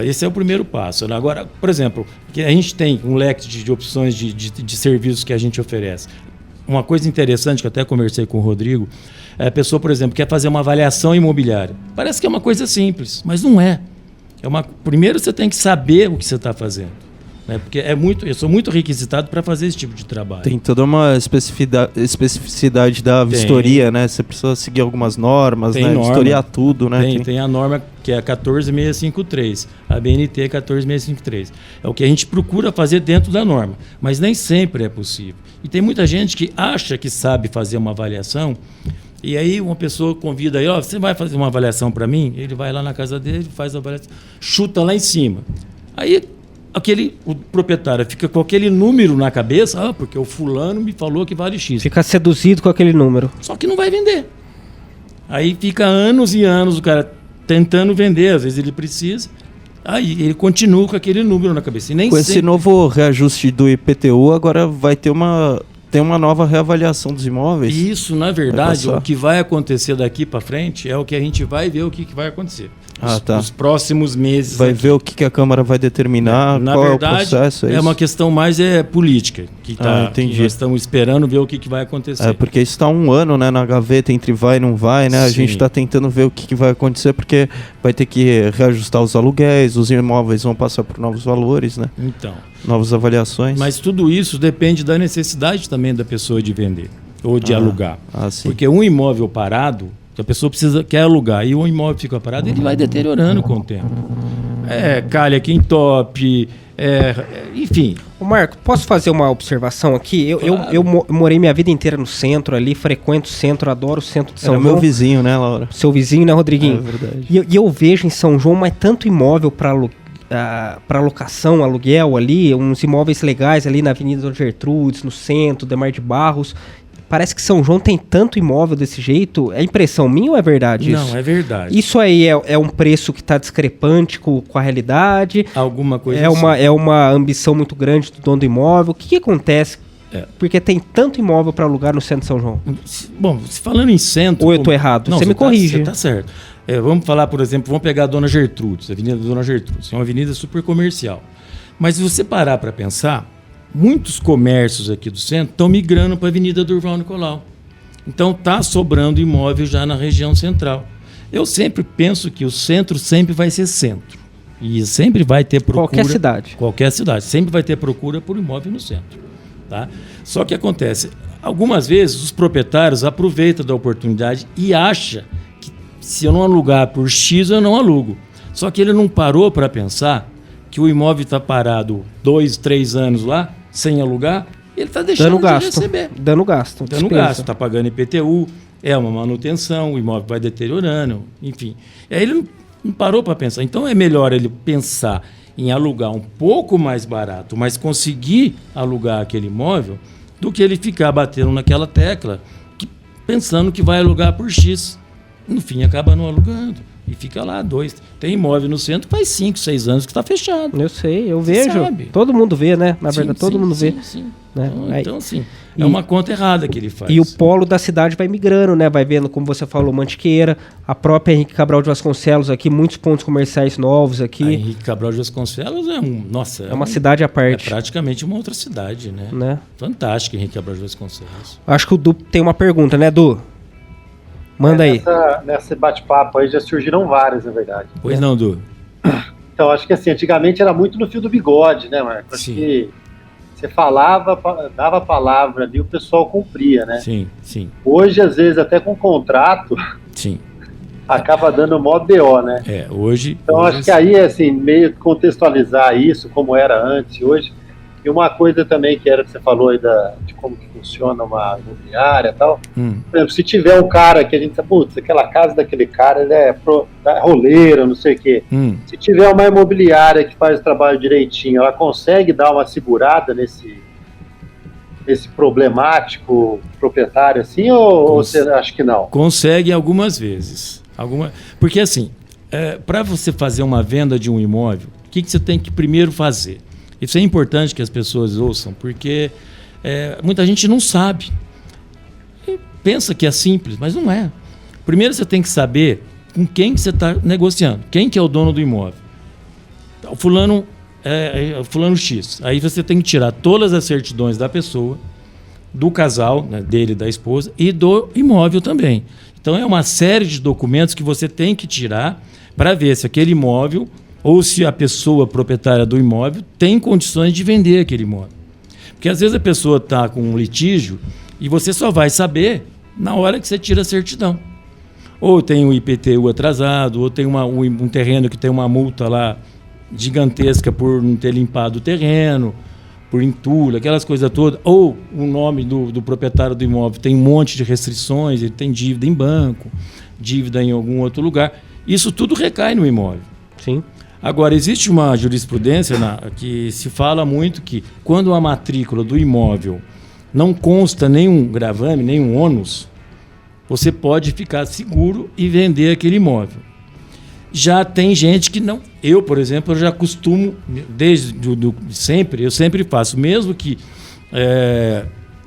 [SPEAKER 6] Esse é o primeiro passo. Agora, por exemplo, que a gente tem um leque de opções de serviços que a gente oferece. Uma coisa interessante que eu até conversei com o Rodrigo, a pessoa, por exemplo, quer fazer uma avaliação imobiliária. Parece que é uma coisa simples, mas não é. Primeiro você tem que saber o que você está fazendo. Porque eu sou muito requisitado para fazer esse tipo de trabalho.
[SPEAKER 3] Tem toda uma especificidade da vistoria, né? Você precisa seguir algumas normas, né? Vistoriar tudo, né?
[SPEAKER 6] Tem a norma que é a 14653, a BNT é 14653. É o que a gente procura fazer dentro da norma, mas nem sempre é possível. E tem muita gente que acha que sabe fazer uma avaliação, e aí uma pessoa convida aí, você vai fazer uma avaliação para mim? Ele vai lá na casa dele, faz a avaliação, chuta lá em cima. Aí o proprietário fica com aquele número na cabeça, porque o fulano me falou que vale X.
[SPEAKER 2] Fica seduzido com aquele número.
[SPEAKER 6] Só que não vai vender. Aí fica anos e anos o cara tentando vender, às vezes ele precisa, aí ele continua com aquele número na cabeça. E nem
[SPEAKER 3] esse novo reajuste do IPTU, agora vai ter uma nova reavaliação dos imóveis.
[SPEAKER 6] Isso, na verdade, o que vai acontecer daqui para frente é o que a gente vai ver o que vai acontecer. Nos próximos meses.
[SPEAKER 3] Vai ver o que a Câmara vai determinar,
[SPEAKER 6] na
[SPEAKER 3] qual
[SPEAKER 6] verdade,
[SPEAKER 3] é o processo.
[SPEAKER 6] É uma questão mais política, que nós estamos esperando ver o que vai acontecer.
[SPEAKER 3] Porque isso está há um ano, né, na gaveta, entre vai e não vai, né? A gente está tentando ver o que vai acontecer, porque vai ter que reajustar os aluguéis, os imóveis vão passar por novos valores, né?
[SPEAKER 6] Então.
[SPEAKER 3] Novas avaliações.
[SPEAKER 6] Mas tudo isso depende da necessidade também da pessoa de vender ou de alugar. Porque um imóvel parado, a pessoa quer alugar e o imóvel fica parado, ele vai deteriorando com o tempo. Calha aqui em top, enfim.
[SPEAKER 2] Marco, posso fazer uma observação aqui?
[SPEAKER 6] Claro.
[SPEAKER 2] Eu morei minha vida inteira no centro ali, frequento o centro, adoro o centro de São João.
[SPEAKER 3] Meu vizinho, né, Laura?
[SPEAKER 2] Seu vizinho, né, Rodriguinho?
[SPEAKER 3] É verdade.
[SPEAKER 2] E eu vejo em São João, mas tanto imóvel para locação, aluguel ali, uns imóveis legais ali na Avenida Dona Gertrudes, no centro, Demar de Barros. parece que São João tem tanto imóvel desse jeito. É impressão minha ou é verdade isso?
[SPEAKER 6] Não, é verdade.
[SPEAKER 2] Isso aí é um preço que está discrepante com a realidade?
[SPEAKER 6] Alguma coisa
[SPEAKER 2] é uma ambição muito grande do dono do imóvel? O que acontece? Porque tem tanto imóvel para alugar no centro de São João.
[SPEAKER 6] Bom, falando em centro...
[SPEAKER 2] Ou eu estou errado? Você me corrige.
[SPEAKER 6] Você está certo. Vamos falar, por exemplo, vamos pegar a Dona Gertrudes, a Avenida Dona Gertrudes. É uma avenida super comercial. Mas se você parar para pensar, muitos comércios aqui do centro estão migrando para a Avenida Durval Nicolau. Então está sobrando imóvel já na região central. Eu sempre penso que o centro sempre vai ser centro. E sempre vai ter procura... Qualquer cidade. Sempre vai ter procura por imóvel no centro. Tá? Só que acontece, algumas vezes os proprietários aproveitam da oportunidade e acham que se eu não alugar por X, eu não alugo. Só que ele não parou para pensar que o imóvel está parado 2, 3 anos lá, sem alugar, ele está deixando de receber.
[SPEAKER 2] Dando gasto.
[SPEAKER 6] Está pagando IPTU, é uma manutenção, o imóvel vai deteriorando, enfim. E aí ele não parou para pensar. Então é melhor ele pensar em alugar um pouco mais barato, mas conseguir alugar aquele imóvel, do que ele ficar batendo naquela tecla, pensando que vai alugar por X. No fim, acaba não alugando. E fica lá 2. Tem imóvel no centro que faz 5, 6 anos que está fechado.
[SPEAKER 2] Eu sei, eu vejo. Todo mundo vê, né? Na verdade, todo mundo vê.
[SPEAKER 6] Sim.
[SPEAKER 2] Né?
[SPEAKER 6] Então, assim, é uma conta errada que ele faz.
[SPEAKER 2] E o polo da cidade vai migrando, né? Vai vendo, como você falou, Mantiqueira, a própria Henrique Cabral de Vasconcelos aqui, muitos pontos comerciais novos aqui. A
[SPEAKER 6] Henrique Cabral de Vasconcelos é
[SPEAKER 2] uma cidade à parte.
[SPEAKER 6] É praticamente uma outra cidade, né? Fantástica, Henrique Cabral de Vasconcelos.
[SPEAKER 2] Acho que o Du tem uma pergunta, né, Du? Manda aí.
[SPEAKER 4] Nesse bate-papo aí já surgiram várias, na verdade.
[SPEAKER 6] Pois não, Du.
[SPEAKER 4] Então, acho que assim, antigamente era muito no fio do bigode, né, Marco? Acho que você falava, dava a palavra ali, o pessoal cumpria, né?
[SPEAKER 6] Sim.
[SPEAKER 4] Hoje, às vezes, até com contrato, acaba dando mó BO, né?
[SPEAKER 6] Hoje...
[SPEAKER 4] Então, acho que aí, assim, meio contextualizar isso, como era antes, hoje. E uma coisa também que era que você falou aí de como que funciona uma imobiliária e tal. Por exemplo, se tiver um cara que a gente sabe, putz, aquela casa daquele cara, ele é roleiro, não sei o quê. Se tiver uma imobiliária que faz o trabalho direitinho, ela consegue dar uma segurada nesse problemático proprietário assim, ou você acha que não?
[SPEAKER 6] Consegue algumas vezes. Porque assim, para você fazer uma venda de um imóvel, o que você tem que primeiro fazer? Isso é importante que as pessoas ouçam, porque muita gente não sabe. E pensa que é simples, mas não é. Primeiro você tem que saber com quem que você está negociando. Quem que é o dono do imóvel? O fulano X. Aí você tem que tirar todas as certidões da pessoa, do casal, né, dele e da esposa, e do imóvel também. Então é uma série de documentos que você tem que tirar para ver se aquele imóvel... ou se a pessoa proprietária do imóvel tem condições de vender aquele imóvel. Porque às vezes a pessoa está com um litígio e você só vai saber na hora que você tira a certidão. Ou tem um IPTU atrasado, ou tem um terreno que tem uma multa lá gigantesca por não ter limpado o terreno, por entulho, aquelas coisas todas. Ou o nome do proprietário do imóvel tem um monte de restrições, ele tem dívida em banco, dívida em algum outro lugar. Isso tudo recai no imóvel.
[SPEAKER 2] Sim.
[SPEAKER 6] Agora, existe uma jurisprudência que se fala muito que quando a matrícula do imóvel não consta nenhum gravame, nenhum ônus, você pode ficar seguro e vender aquele imóvel. Já tem gente que não... Eu, por exemplo, eu já costumo, desde sempre, eu sempre faço, mesmo que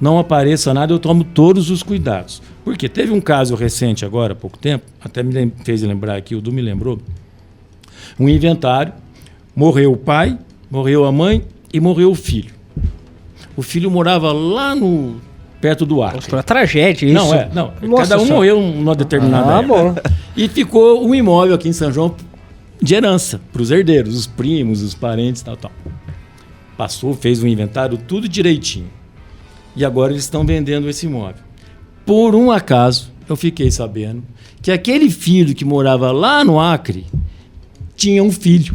[SPEAKER 6] não apareça nada, eu tomo todos os cuidados. Por quê? Teve um caso recente agora, há pouco tempo, até me fez lembrar aqui, o Du me lembrou, um inventário, morreu o pai, morreu a mãe e morreu o filho. O filho morava lá perto do Acre.
[SPEAKER 2] Nossa, uma tragédia isso.
[SPEAKER 6] Não. Cada um morreu numa determinada época.
[SPEAKER 2] Bom.
[SPEAKER 6] E ficou um imóvel aqui em São João de herança para os herdeiros, os primos, os parentes, tal. Passou, fez um inventário, tudo direitinho. E agora eles estão vendendo esse imóvel. Por um acaso, eu fiquei sabendo que aquele filho que morava lá no Acre tinha um filho.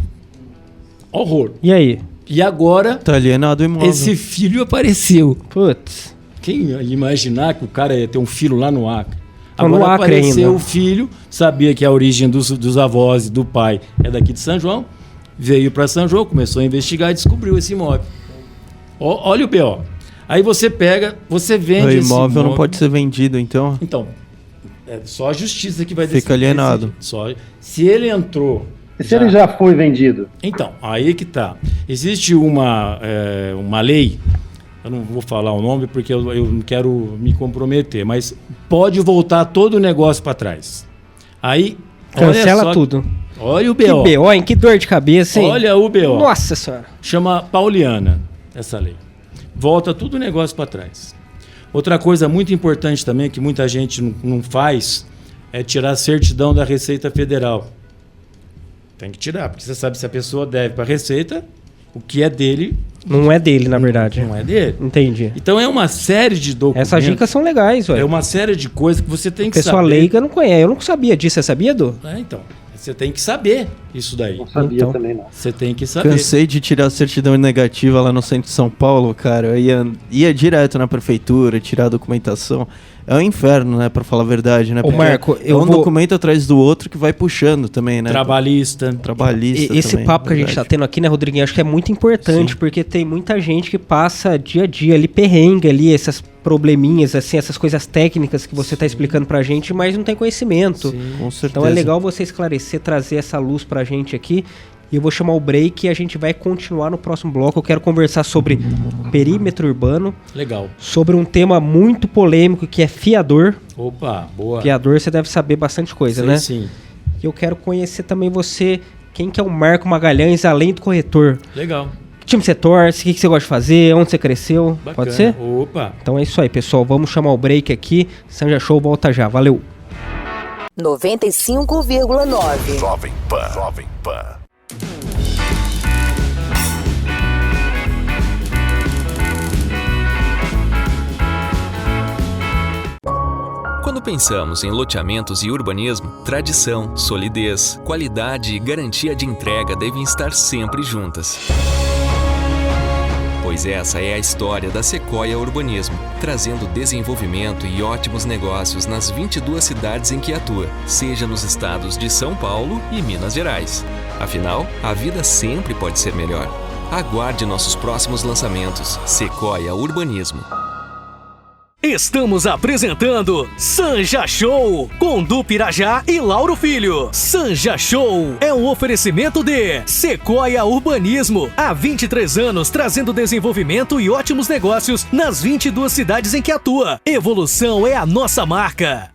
[SPEAKER 6] Horror.
[SPEAKER 2] E aí?
[SPEAKER 6] E agora...
[SPEAKER 3] tá alienado o imóvel.
[SPEAKER 6] Esse filho apareceu.
[SPEAKER 2] Putz.
[SPEAKER 6] Quem ia imaginar que o cara ia ter um filho lá no Acre?
[SPEAKER 2] Agora
[SPEAKER 6] no Acre apareceu
[SPEAKER 2] ainda.
[SPEAKER 6] O filho, sabia que a origem dos avós e do pai é daqui de São João, veio para São João, começou a investigar e descobriu esse imóvel. Olha o B.O. Aí você pega, você vende
[SPEAKER 3] esse imóvel não pode ser vendido, então?
[SPEAKER 6] Então, é só a justiça que vai decidir.
[SPEAKER 3] Fica alienado.
[SPEAKER 6] Só, se ele entrou...
[SPEAKER 4] E se ele já foi vendido?
[SPEAKER 6] Então, aí que tá. Existe uma lei, eu não vou falar o nome porque eu não quero me comprometer, mas pode voltar todo o negócio para trás. Aí...
[SPEAKER 2] Cancela tudo.
[SPEAKER 6] Olha o BO.
[SPEAKER 2] Que BO, hein? Que dor de cabeça, hein?
[SPEAKER 6] Olha o BO.
[SPEAKER 2] Nossa Senhora.
[SPEAKER 6] Chama Pauliana, essa lei. Volta tudo o negócio para trás. Outra coisa muito importante também, que muita gente não faz, é tirar a certidão da Receita Federal. Tem que tirar, porque você sabe se a pessoa deve para a Receita, o que é dele...
[SPEAKER 2] Não é dele, na verdade.
[SPEAKER 6] Não é dele.
[SPEAKER 2] Entendi.
[SPEAKER 6] Então é uma série de documentos...
[SPEAKER 2] Essas dicas são legais, ué.
[SPEAKER 6] É uma série de coisas que você tem que saber.
[SPEAKER 2] Pessoa leiga não conhece. Eu não sabia disso. Você sabia, Du?
[SPEAKER 6] Então... Você tem que saber isso daí.
[SPEAKER 4] Não sabia
[SPEAKER 2] então,
[SPEAKER 4] também, não.
[SPEAKER 6] Você tem que saber.
[SPEAKER 3] Cansei de tirar a certidão negativa lá no centro de São Paulo, cara. Eu ia direto na prefeitura, tirar a documentação. É um inferno, né? Pra falar a verdade, né?
[SPEAKER 2] Ô, Marco,
[SPEAKER 3] é um documento atrás do outro que vai puxando também, né?
[SPEAKER 6] Trabalhista.
[SPEAKER 2] Esse
[SPEAKER 3] também,
[SPEAKER 2] papo que a gente tá tendo aqui, né, Rodriguinho? Acho que é muito importante, porque tem muita gente que passa dia a dia ali, perrengue ali, essas probleminhas, assim, essas coisas técnicas que você tá explicando pra gente, mas não tem conhecimento.
[SPEAKER 3] Sim, com certeza.
[SPEAKER 2] Então é legal você esclarecer, trazer essa luz pra gente aqui. E eu vou chamar o break e a gente vai continuar no próximo bloco. Eu quero conversar sobre perímetro urbano.
[SPEAKER 6] Legal.
[SPEAKER 2] Sobre um tema muito polêmico que é fiador.
[SPEAKER 6] Opa, boa.
[SPEAKER 2] Fiador, você deve saber bastante coisa, né?
[SPEAKER 6] Sim.
[SPEAKER 2] E eu quero conhecer também você, quem que é o Marco Magalhães, além do corretor.
[SPEAKER 6] Legal.
[SPEAKER 2] Que time você torce, o que você gosta de fazer, onde você cresceu.
[SPEAKER 6] Bacana.
[SPEAKER 2] Pode ser?
[SPEAKER 6] Opa.
[SPEAKER 2] Então é isso aí, pessoal. Vamos chamar o break aqui. Sanja Show volta já. Valeu.
[SPEAKER 5] 95,9.
[SPEAKER 7] Jovem Pan. Jovem Pan.
[SPEAKER 8] Quando pensamos em loteamentos e urbanismo, tradição, solidez, qualidade e garantia de entrega devem estar sempre juntas. Pois essa é a história da Sequoia Urbanismo, trazendo desenvolvimento e ótimos negócios nas 22 cidades em que atua, seja nos estados de São Paulo e Minas Gerais. Afinal, a vida sempre pode ser melhor. Aguarde nossos próximos lançamentos. Sequoia Urbanismo.
[SPEAKER 1] Estamos apresentando Sanja Show com Du Pirajá e Lauro Filho. Sanja Show é um oferecimento de Sequoia Urbanismo. Há 23 anos trazendo desenvolvimento e ótimos negócios nas 22 cidades em que atua. Evolução é a nossa marca.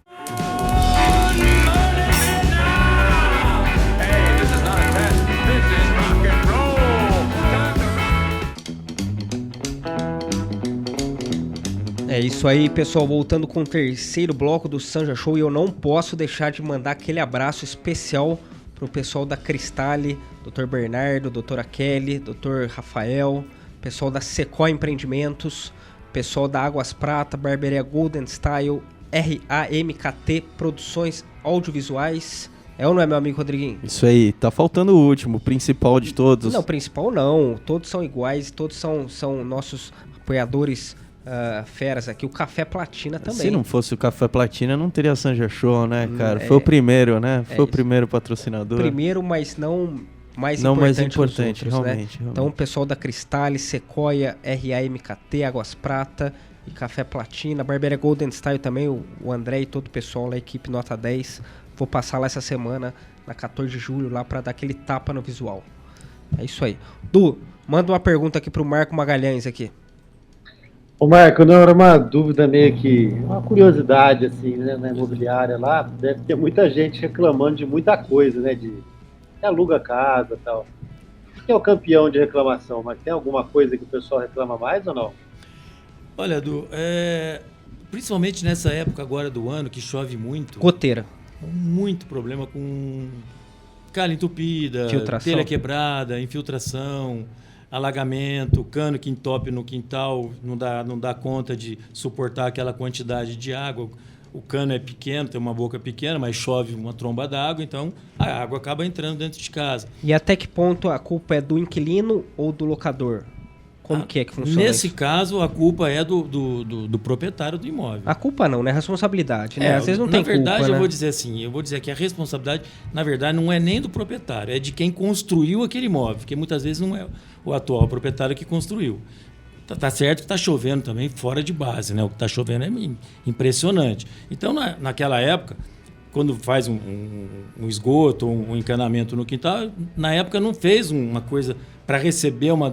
[SPEAKER 2] É isso aí, pessoal, voltando com o terceiro bloco do Sanja Show, e eu não posso deixar de mandar aquele abraço especial pro pessoal da Cristale, Dr. Bernardo, doutora Kelly, Dr. Rafael, pessoal da Sequoia Empreendimentos, pessoal da Águas Prata, Barbearia Golden Style, RAMKT Produções Audiovisuais. É ou não é, meu amigo Rodriguinho?
[SPEAKER 3] Isso aí, tá faltando o último, o principal de todos.
[SPEAKER 2] Não, principal não, todos são iguais, todos são nossos apoiadores feras aqui. O Café Platina também.
[SPEAKER 3] Se não fosse o Café Platina, não teria Sanja Show, né, cara? Foi o primeiro, né? Foi o primeiro patrocinador.
[SPEAKER 2] Primeiro, mas não mais
[SPEAKER 3] importante,
[SPEAKER 2] outros,
[SPEAKER 3] realmente.
[SPEAKER 2] Então, o pessoal da Cristale, Sequoia, RAMKT, Águas Prata e Café Platina, Barbearia Golden Style também, o André e todo o pessoal lá, equipe Nota 10. Vou passar lá essa semana, na 14 de julho, lá pra dar aquele tapa no visual. É isso aí. Du, manda uma pergunta aqui pro Marco Magalhães aqui.
[SPEAKER 4] Ô Marco, não era uma dúvida meio que, uma curiosidade assim, né, na imobiliária lá, deve ter muita gente reclamando de muita coisa, né, de aluga casa e tal. Quem é o campeão de reclamação? Mas tem alguma coisa que o pessoal reclama mais ou não?
[SPEAKER 6] Olha, Du, principalmente nessa época agora do ano, que chove muito.
[SPEAKER 2] Goteira.
[SPEAKER 6] Muito problema com calha entupida, telha quebrada, infiltração, alagamento, cano que entope no quintal, não dá conta de suportar aquela quantidade de água. O cano é pequeno, tem uma boca pequena, mas chove uma tromba d'água, então a água acaba entrando dentro de casa.
[SPEAKER 2] E até que ponto a culpa é do inquilino ou do locador? Como que funciona
[SPEAKER 6] Nesse
[SPEAKER 2] isso?
[SPEAKER 6] caso, a culpa é do proprietário do imóvel.
[SPEAKER 2] A culpa não, né? A responsabilidade, né? Às vezes não tem culpa,
[SPEAKER 6] Na verdade,
[SPEAKER 2] né?
[SPEAKER 6] eu vou dizer que a responsabilidade, na verdade, não é nem do proprietário, é de quem construiu aquele imóvel, porque muitas vezes não é o atual proprietário que construiu. Tá certo que está chovendo também fora de base, né? O que está chovendo é impressionante. Então, naquela época, quando faz um esgoto, um encanamento no quintal, na época não fez uma coisa para receber uma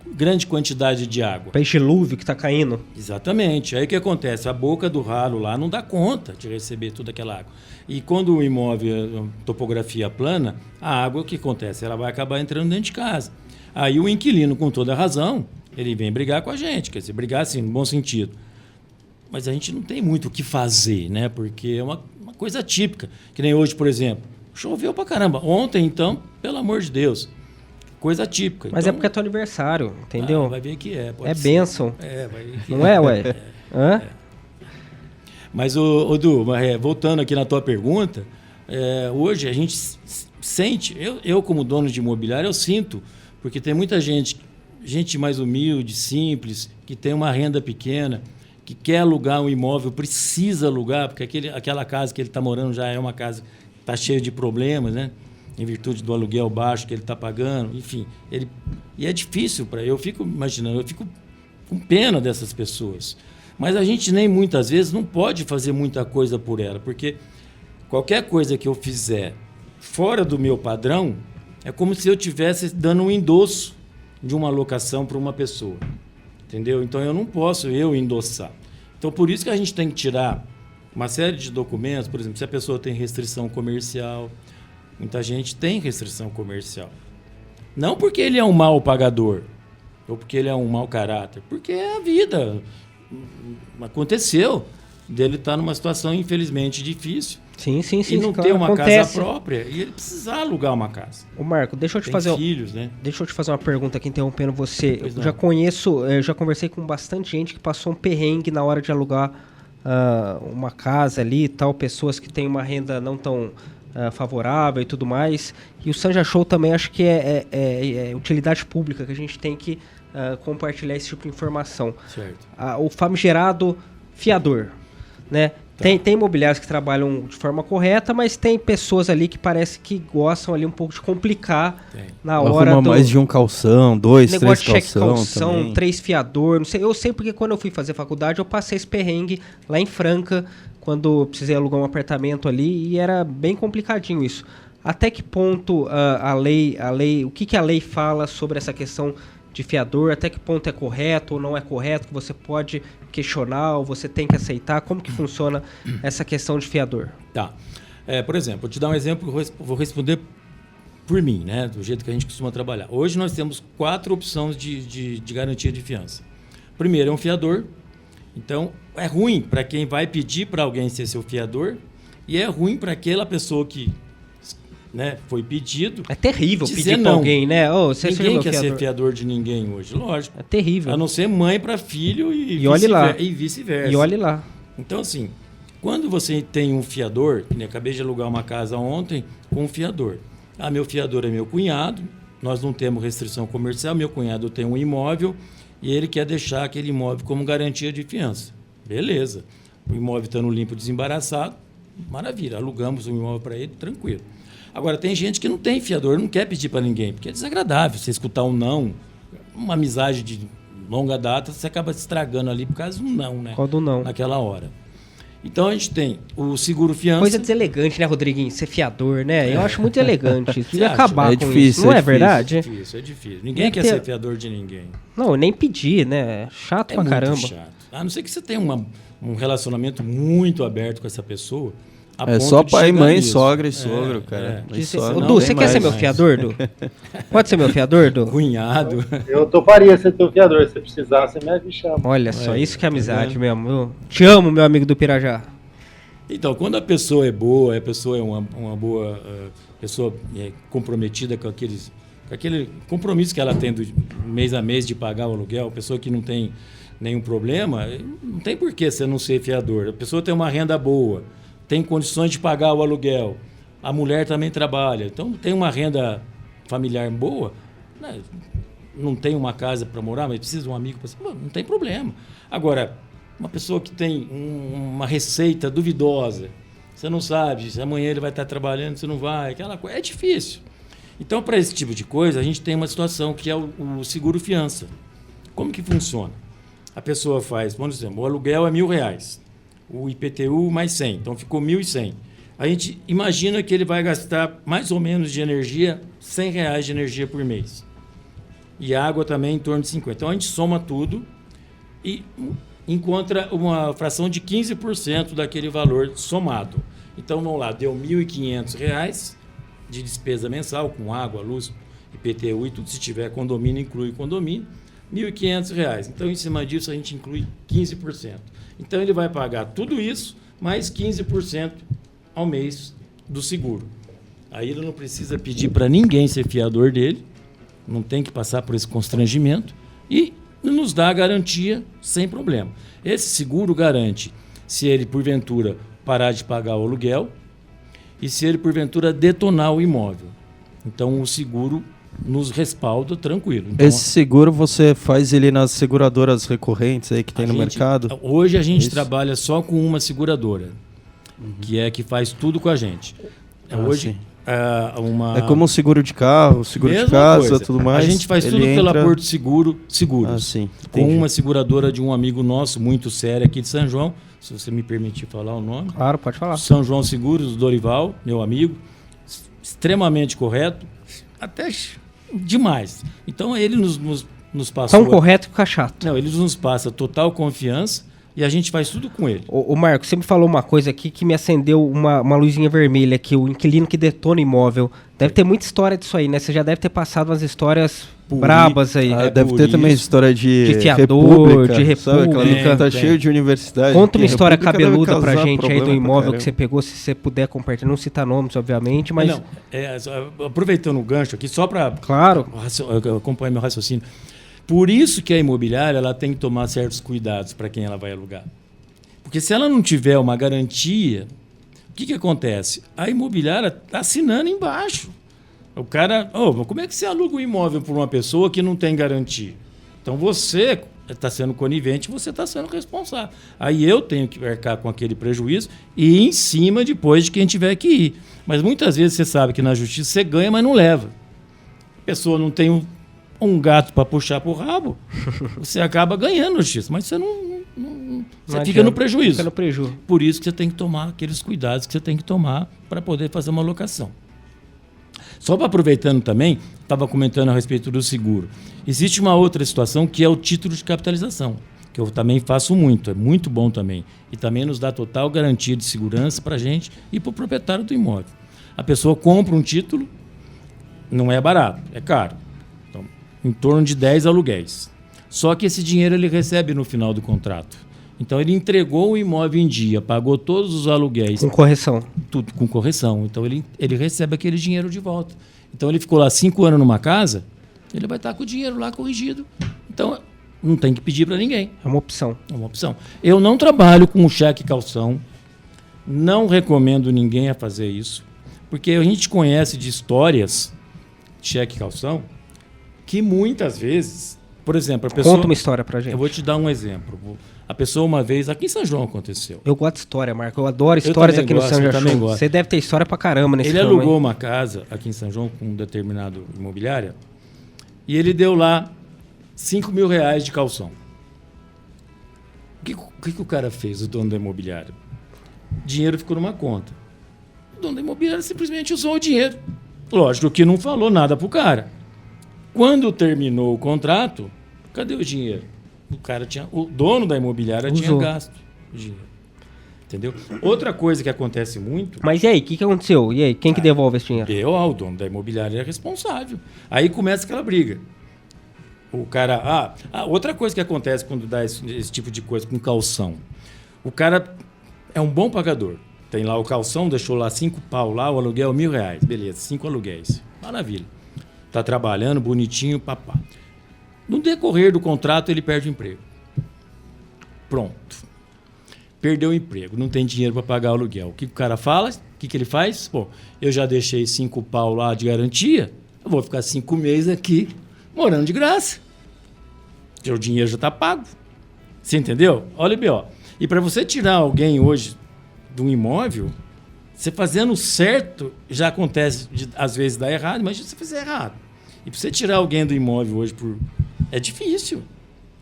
[SPEAKER 6] grande quantidade de água.
[SPEAKER 2] Para dilúvio que está caindo.
[SPEAKER 6] Exatamente. Aí o que acontece? A boca do ralo lá não dá conta de receber toda aquela água. E quando o imóvel, a topografia plana, a água, o que acontece? Ela vai acabar entrando dentro de casa. Aí o inquilino, com toda a razão, ele vem brigar com a gente, quer dizer, brigar assim, no bom sentido. Mas a gente não tem muito o que fazer, né? Porque é uma coisa típica. Que nem hoje, por exemplo, choveu pra caramba. Ontem, então, pelo amor de Deus, coisa típica.
[SPEAKER 2] Mas
[SPEAKER 6] então,
[SPEAKER 2] é porque é teu aniversário, entendeu?
[SPEAKER 6] Vai ver que é.
[SPEAKER 2] É bênção.
[SPEAKER 6] Vai ver que
[SPEAKER 2] não é, ué? Hã?
[SPEAKER 6] Mas, Du, voltando aqui na tua pergunta, hoje a gente sente, eu como dono de imobiliário, eu sinto, porque tem muita gente mais humilde, simples, que tem uma renda pequena, que quer alugar um imóvel, precisa alugar, porque aquela casa que ele está morando já é uma casa que está cheia de problemas, né? Em virtude do aluguel baixo que ele está pagando, enfim. E é difícil para eu fico imaginando, eu fico com pena dessas pessoas. Mas a gente nem muitas vezes não pode fazer muita coisa por ela, porque qualquer coisa que eu fizer fora do meu padrão é como se eu estivesse dando um endosso de uma alocação para uma pessoa, entendeu? Então eu não posso endossar. Então por isso que a gente tem que tirar uma série de documentos, por exemplo, se a pessoa tem restrição comercial, muita gente tem restrição comercial. Não porque ele é um mau pagador, ou porque ele é um mau caráter, porque é a vida. Aconteceu dele estar numa situação infelizmente difícil.
[SPEAKER 2] Sim,
[SPEAKER 6] e não
[SPEAKER 2] claro,
[SPEAKER 6] ter uma
[SPEAKER 2] acontece.
[SPEAKER 6] casa própria e ele precisar alugar uma casa.
[SPEAKER 2] Ô Marco, deixa eu te fazer
[SPEAKER 6] filhos, né?
[SPEAKER 2] Deixa eu te fazer uma pergunta aqui, interrompendo você.
[SPEAKER 6] Pois
[SPEAKER 2] eu já conversei com bastante gente que passou um perrengue na hora de alugar uma casa ali e tal, pessoas que têm uma renda não tão favorável e tudo mais. E o Sanja Show também acho que é utilidade pública, que a gente tem que compartilhar esse tipo de informação.
[SPEAKER 6] Certo.
[SPEAKER 2] O famigerado fiador, né? Tá. Tem imobiliários que trabalham de forma correta, mas tem pessoas ali que parece que gostam ali um pouco de complicar na hora do...
[SPEAKER 3] mais de um calção, 2, 3
[SPEAKER 2] negócio de cheque calção, 3 fiador, não sei. Eu sei porque quando eu fui fazer faculdade eu passei esse perrengue lá em Franca, quando eu precisei alugar um apartamento ali, e era bem complicadinho isso. Até que ponto a lei, o que a lei fala sobre essa questão de fiador, até que ponto é correto ou não é correto, que você pode questionar ou você tem que aceitar? Como que funciona essa questão de fiador?
[SPEAKER 6] Tá. Por exemplo, vou te dar um exemplo, vou responder por mim, né? Do jeito que a gente costuma trabalhar. Hoje nós temos 4 opções de garantia de fiança. Primeiro é um fiador. Então, é ruim para quem vai pedir para alguém ser seu fiador e é ruim para aquela pessoa que... né, foi pedido.
[SPEAKER 2] É terrível pedir para alguém, né?
[SPEAKER 6] Ninguém quer ser fiador de ninguém hoje, lógico.
[SPEAKER 2] É terrível.
[SPEAKER 6] A não ser mãe para filho e vice-versa.
[SPEAKER 2] E olhe lá.
[SPEAKER 6] Então, assim, quando você tem um fiador, que acabei de alugar uma casa ontem com um fiador. Meu fiador é meu cunhado, nós não temos restrição comercial, meu cunhado tem um imóvel e ele quer deixar aquele imóvel como garantia de fiança. Beleza. O imóvel estando limpo, desembaraçado, maravilha. Alugamos o imóvel para ele, tranquilo. Agora, tem gente que não tem fiador, não quer pedir para ninguém, porque é desagradável você escutar um não, uma amizade de longa data, você acaba se estragando ali por causa do não, né?
[SPEAKER 2] Qual do não?
[SPEAKER 6] Naquela hora. Então, a gente tem o seguro fiança.
[SPEAKER 2] Coisa deselegante, né, Rodriguinho? Ser fiador, né? Eu acho muito elegante. Isso devia acabar com
[SPEAKER 3] difícil,
[SPEAKER 2] isso. Não é verdade?
[SPEAKER 6] É difícil. Ninguém quer ser fiador de ninguém.
[SPEAKER 2] Não, nem pedir, né? Chato pra caramba.
[SPEAKER 6] Chato. A não ser que você tenha um relacionamento muito aberto com essa pessoa.
[SPEAKER 3] Só pai, mãe, sogra e sogro, cara.
[SPEAKER 2] Du, você quer ser meu fiador, Du? Pode ser meu fiador, Du?
[SPEAKER 6] Cunhado.
[SPEAKER 4] Eu toparia ser teu fiador. Se precisar, você me chama.
[SPEAKER 2] Olha só, isso que é amizade mesmo. Eu te amo, meu amigo do Pirajá.
[SPEAKER 6] Então, quando a pessoa é boa, a pessoa é uma boa pessoa comprometida com aquele compromisso que ela tem do mês a mês de pagar o aluguel, a pessoa que não tem nenhum problema, não tem por que você não ser fiador. A pessoa tem uma renda boa, tem condições de pagar o aluguel, a mulher também trabalha, então tem uma renda familiar boa, né? Não tem uma casa para morar, mas precisa de um amigo para... Não tem problema. Agora, uma pessoa que tem uma receita duvidosa, você não sabe se amanhã ele vai estar trabalhando, se não vai, aquela coisa, é difícil. Então, para esse tipo de coisa, a gente tem uma situação que é o seguro fiança. Como que funciona? A pessoa faz, vamos dizer, o aluguel é R$1.000, o IPTU mais 100, então ficou 1.100. A gente imagina que ele vai gastar mais ou menos de energia, R$100 de energia por mês. E água também em torno de 50. Então a gente soma tudo e encontra uma fração de 15% daquele valor somado. Então vamos lá, deu R$1.500 de despesa mensal com água, luz, IPTU e tudo. Se tiver condomínio, inclui condomínio. R$1.500. Então em cima disso a gente inclui 15%. Então ele vai pagar tudo isso mais 15% ao mês do seguro. Aí ele não precisa pedir para ninguém ser fiador dele, não tem que passar por esse constrangimento e nos dá a garantia sem problema. Esse seguro garante se ele, porventura, parar de pagar o aluguel e se ele, porventura, detonar o imóvel. Então, o seguro nos respalda tranquilo. Então,
[SPEAKER 3] esse seguro você faz ele nas seguradoras recorrentes aí que tem no mercado?
[SPEAKER 6] Hoje a gente trabalha só com uma seguradora, que é que faz tudo com a gente. Hoje
[SPEAKER 3] é como um seguro de carro, seguro de casa, coisa. Tudo mais.
[SPEAKER 6] A gente faz tudo pela Porto Seguros,
[SPEAKER 3] sim,
[SPEAKER 6] com uma seguradora de um amigo nosso muito sério aqui de São João, se você me permitir falar o nome.
[SPEAKER 2] Claro, pode falar.
[SPEAKER 6] São João Seguros, Dorival, meu amigo, extremamente correto, até demais. Então ele nos passou...
[SPEAKER 2] Tão correto que fica chato.
[SPEAKER 6] Não, ele nos passa total confiança e a gente faz tudo com ele.
[SPEAKER 2] Ô Marco, você me falou uma coisa aqui que me acendeu uma luzinha vermelha aqui, o inquilino que detona imóvel. Deve ter muita história disso aí, né? Você já deve ter passado umas histórias brabas aí.
[SPEAKER 3] Deve ter também história de
[SPEAKER 2] fiador, de república.
[SPEAKER 3] Tá cheio de universidade.
[SPEAKER 2] Conta uma história cabeluda pra gente aí do imóvel que você pegou, se você puder compartilhar. Não citar nomes, obviamente, mas...
[SPEAKER 6] Não, aproveitando o gancho aqui, só para...
[SPEAKER 2] Claro.
[SPEAKER 6] Acompanhar meu raciocínio. Por isso que a imobiliária ela tem que tomar certos cuidados para quem ela vai alugar. Porque se ela não tiver uma garantia, o que acontece? A imobiliária está assinando embaixo. O cara, como é que você aluga um imóvel por uma pessoa que não tem garantia? Então você está sendo conivente, você está sendo responsável. Aí eu tenho que arcar com aquele prejuízo e ir em cima depois de quem tiver que ir. Mas muitas vezes você sabe que na justiça você ganha, mas não leva. A pessoa não tem um gato para puxar para o rabo, você acaba ganhando na justiça, mas você você fica no prejuízo.
[SPEAKER 2] Fica no prejuízo.
[SPEAKER 6] Por isso que você tem que tomar aqueles cuidados que você tem que tomar para poder fazer uma locação. Só para aproveitando também, estava comentando a respeito do seguro. Existe uma outra situação que é o título de capitalização, que eu também faço muito, é muito bom também. E também nos dá total garantia de segurança para a gente e para o proprietário do imóvel. A pessoa compra um título, não é barato, é caro. Então, em torno de 10 aluguéis. Só que esse dinheiro ele recebe no final do contrato. Então ele entregou o imóvel em dia, pagou todos os aluguéis.
[SPEAKER 2] Com correção.
[SPEAKER 6] Tudo com correção. Então ele recebe aquele dinheiro de volta. Então ele ficou lá 5 anos numa casa, ele vai estar com o dinheiro lá corrigido. Então não tem que pedir para ninguém.
[SPEAKER 2] É uma opção.
[SPEAKER 6] É uma opção. Eu não trabalho com cheque calção. Não recomendo ninguém a fazer isso. Porque a gente conhece de histórias de cheque calção que muitas vezes, por exemplo, a pessoa...
[SPEAKER 2] Conta uma história pra gente.
[SPEAKER 6] Eu vou te dar um exemplo. A pessoa uma vez, aqui em São João aconteceu.
[SPEAKER 2] Eu gosto de história, Marco. Eu adoro histórias aqui no São João. Você deve ter história pra caramba nesse
[SPEAKER 6] Ele alugou uma casa aqui em São João com um determinado imobiliária e ele deu lá R$5.000 de calção. O que o cara fez, o dono da imobiliária? O dinheiro ficou numa conta. O dono da imobiliária simplesmente usou o dinheiro. Lógico que não falou nada pro cara. Quando terminou o contrato, cadê o dinheiro? O dono da imobiliária tinha gasto o dinheiro. Entendeu? Outra coisa que acontece muito...
[SPEAKER 2] Mas e aí, o que aconteceu? E aí, quem que devolve esse dinheiro?
[SPEAKER 6] O dono da imobiliária é responsável. Aí começa aquela briga. O cara... outra coisa que acontece quando dá esse tipo de coisa com calção. O cara é um bom pagador. Tem lá o calção, deixou lá 5 pau lá, o aluguel R$1.000. Beleza, 5 aluguéis. Maravilha. Tá trabalhando, bonitinho, papá. No decorrer do contrato, ele perde o emprego. Pronto. Perdeu o emprego, não tem dinheiro para pagar o aluguel. O que o cara fala? O que ele faz? Pô, eu já deixei 5 pau lá de garantia, eu vou ficar 5 meses aqui morando de graça. Porque o dinheiro já está pago. Você entendeu? Olha bem, ó. E para você tirar alguém hoje de um imóvel, você fazendo certo, já acontece, às vezes dá errado, mas se você fizer errado. E para você tirar alguém do imóvel hoje é difícil.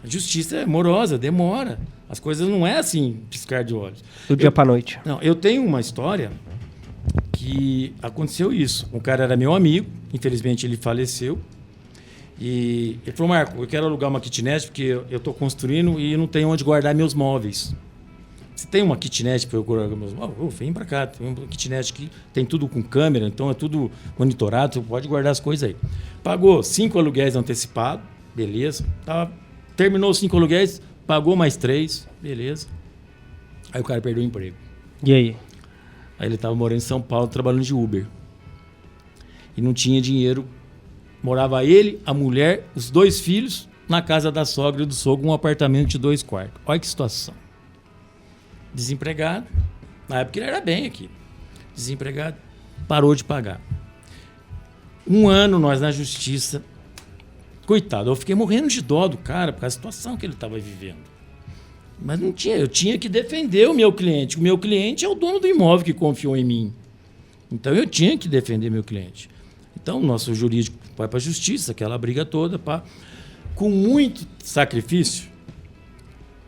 [SPEAKER 6] A justiça é morosa, demora. As coisas não é assim, piscar de olhos.
[SPEAKER 2] Do dia para noite.
[SPEAKER 6] Não, eu tenho uma história que aconteceu isso. O cara era meu amigo, infelizmente ele faleceu. E ele falou, Marco, eu quero alugar uma kitnet porque eu estou construindo e não tenho onde guardar meus móveis. Você tem uma kitnet para eu guardar meus móveis? Vem para cá, tem uma kitnet que tem tudo com câmera, então é tudo monitorado, você pode guardar as coisas aí. Pagou 5 aluguéis antecipados, beleza. Terminou os 5 aluguéis, pagou mais 3, beleza. Aí o cara perdeu o emprego.
[SPEAKER 2] E aí?
[SPEAKER 6] Aí ele estava morando em São Paulo, trabalhando de Uber. E não tinha dinheiro. Morava ele, a mulher, os 2 filhos, na casa da sogra e do sogro, um apartamento de 2 quartos. Olha que situação. Desempregado. Na época ele era bem aqui. Desempregado. Parou de pagar. 1 ano nós na justiça. Coitado, eu fiquei morrendo de dó do cara por causa da situação que ele estava vivendo. Mas não tinha, eu tinha que defender o meu cliente. O meu cliente é o dono do imóvel que confiou em mim. Então eu tinha que defender meu cliente. Então o nosso jurídico vai para a justiça, aquela briga toda, com muito sacrifício.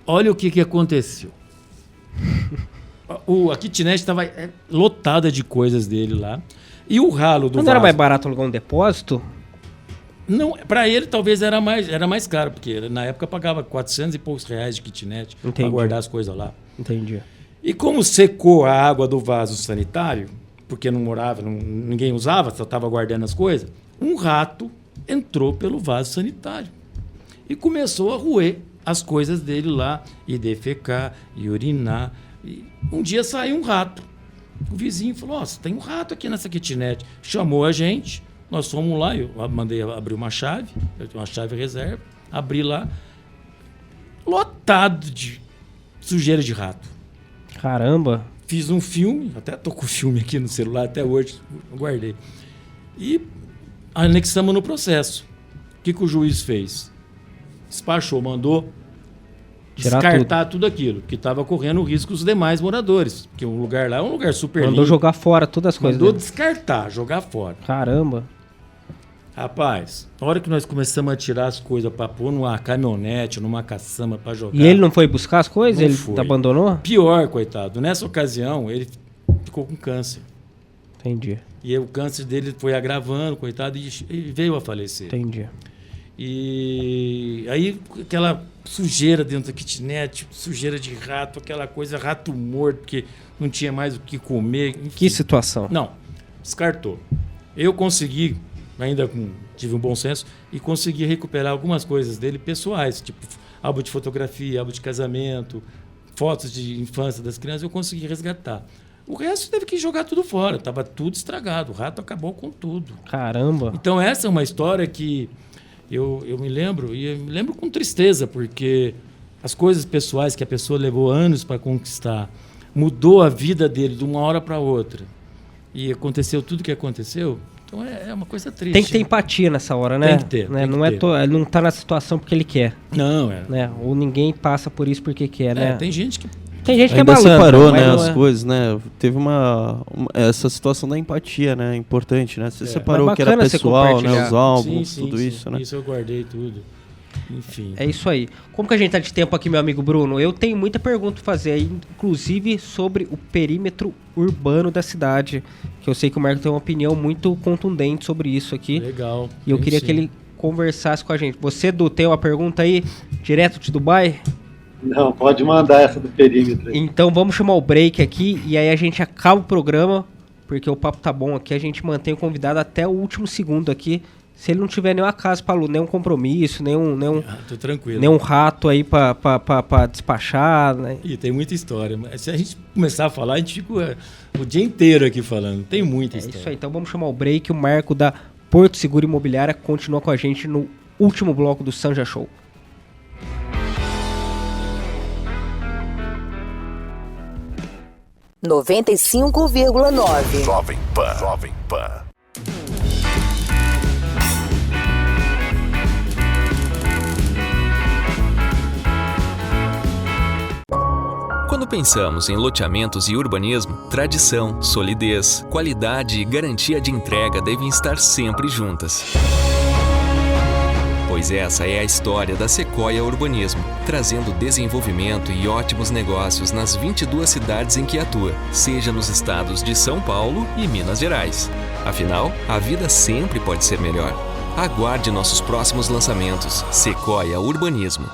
[SPEAKER 6] Olha o que aconteceu. A kitnet estava lotada de coisas dele lá. E o ralo do vaso...
[SPEAKER 2] Não era mais barato alugar um depósito?
[SPEAKER 6] Não, para ele talvez era mais caro, porque na época pagava 400 e poucos reais de kitnet para guardar as coisas lá.
[SPEAKER 2] Entendi.
[SPEAKER 6] E como secou a água do vaso sanitário, porque não morava, ninguém usava, só estava guardando as coisas, um rato entrou pelo vaso sanitário e começou a roer as coisas dele lá, e defecar, e urinar. E um dia saiu um rato. O vizinho falou, tem um rato aqui nessa kitnet. Chamou a gente, nós fomos lá, eu mandei abrir uma chave, eu tenho uma chave reserva, abri lá, lotado de sujeira de rato.
[SPEAKER 2] Caramba!
[SPEAKER 6] Fiz um filme, até tô com o filme aqui no celular, até hoje eu guardei. E anexamos no processo. O que o juiz fez? Despachou, mandou descartar tudo aquilo, que estava correndo risco os demais moradores. Porque o lugar lá é um lugar super limpo.
[SPEAKER 2] Mandou jogar fora todas as coisas.
[SPEAKER 6] Mandou descartar, jogar fora.
[SPEAKER 2] Caramba!
[SPEAKER 6] Rapaz, na hora que nós começamos a tirar as coisas para pôr numa caminhonete, numa caçamba para jogar...
[SPEAKER 2] E ele não foi buscar as coisas? Ele
[SPEAKER 6] foi.
[SPEAKER 2] Abandonou?
[SPEAKER 6] Pior, coitado. Nessa ocasião, ele ficou com câncer.
[SPEAKER 2] Entendi.
[SPEAKER 6] E o câncer dele foi agravando, coitado, e veio a falecer.
[SPEAKER 2] Entendi.
[SPEAKER 6] E aí, aquela sujeira dentro da kitnet, sujeira de rato, aquela coisa, rato morto, porque não tinha mais o que comer. Enfim.
[SPEAKER 2] Que situação?
[SPEAKER 6] Não, descartou. Eu consegui... Ainda tive um bom senso e consegui recuperar algumas coisas dele pessoais, tipo álbum de fotografia, álbum de casamento, fotos de infância das crianças, eu consegui resgatar. O resto teve que jogar tudo fora, estava tudo estragado, o rato acabou com tudo.
[SPEAKER 2] Caramba!
[SPEAKER 6] Então essa é uma história que eu me lembro, e eu me lembro com tristeza, porque as coisas pessoais que a pessoa levou anos para conquistar, mudou a vida dele de uma hora para outra, e aconteceu tudo o que aconteceu. Então é uma coisa triste.
[SPEAKER 2] Tem que ter empatia nessa hora, né?
[SPEAKER 6] Tem que ter.
[SPEAKER 2] Né?
[SPEAKER 6] Tem
[SPEAKER 2] não
[SPEAKER 6] que
[SPEAKER 2] é
[SPEAKER 6] ter.
[SPEAKER 2] ele não tá na situação porque ele quer.
[SPEAKER 6] Não,
[SPEAKER 2] né? Ou ninguém passa por isso porque quer, né?
[SPEAKER 6] Tem gente que...
[SPEAKER 2] Tem gente que
[SPEAKER 3] ainda
[SPEAKER 2] é malandro.
[SPEAKER 3] separou, né, as coisas, né? Teve essa situação da empatia, né? Importante, né? Você separou o que era pessoal, né? Os álbuns, tudo isso, né?
[SPEAKER 6] Isso eu guardei tudo. Enfim.
[SPEAKER 2] É isso aí. Como que a gente tá de tempo aqui, meu amigo Bruno? Eu tenho muita pergunta pra fazer aí, inclusive sobre o perímetro urbano da cidade, que eu sei que o Marco tem uma opinião muito contundente sobre isso aqui.
[SPEAKER 6] Legal.
[SPEAKER 2] E eu queria que ele conversasse com a gente. Você, Du, tem uma pergunta aí, direto de Dubai?
[SPEAKER 4] Não, pode mandar essa do perímetro aí.
[SPEAKER 2] Então vamos chamar o break aqui e aí a gente acaba o programa, porque o papo tá bom aqui, a gente mantém o convidado até o último segundo aqui. Se ele não tiver nenhum acaso para nenhum compromisso,
[SPEAKER 6] tô tranquilo.
[SPEAKER 2] Nenhum rato aí para despachar, né?
[SPEAKER 6] E tem muita história. Mas se a gente começar a falar, a gente fica o dia inteiro aqui falando. Tem muita história.
[SPEAKER 2] É isso aí. Então vamos chamar o break. O Marco da Porto Seguro Imobiliária continua com a gente no último bloco do Sanja Show.
[SPEAKER 5] – 95,9.
[SPEAKER 7] Jovem Pan.
[SPEAKER 8] Quando pensamos em loteamentos e urbanismo, tradição, solidez, qualidade e garantia de entrega devem estar sempre juntas. Pois essa é a história da Sequoia Urbanismo, trazendo desenvolvimento e ótimos negócios nas 22 cidades em que atua, seja nos estados de São Paulo e Minas Gerais. Afinal, a vida sempre pode ser melhor. Aguarde nossos próximos lançamentos. Sequoia Urbanismo.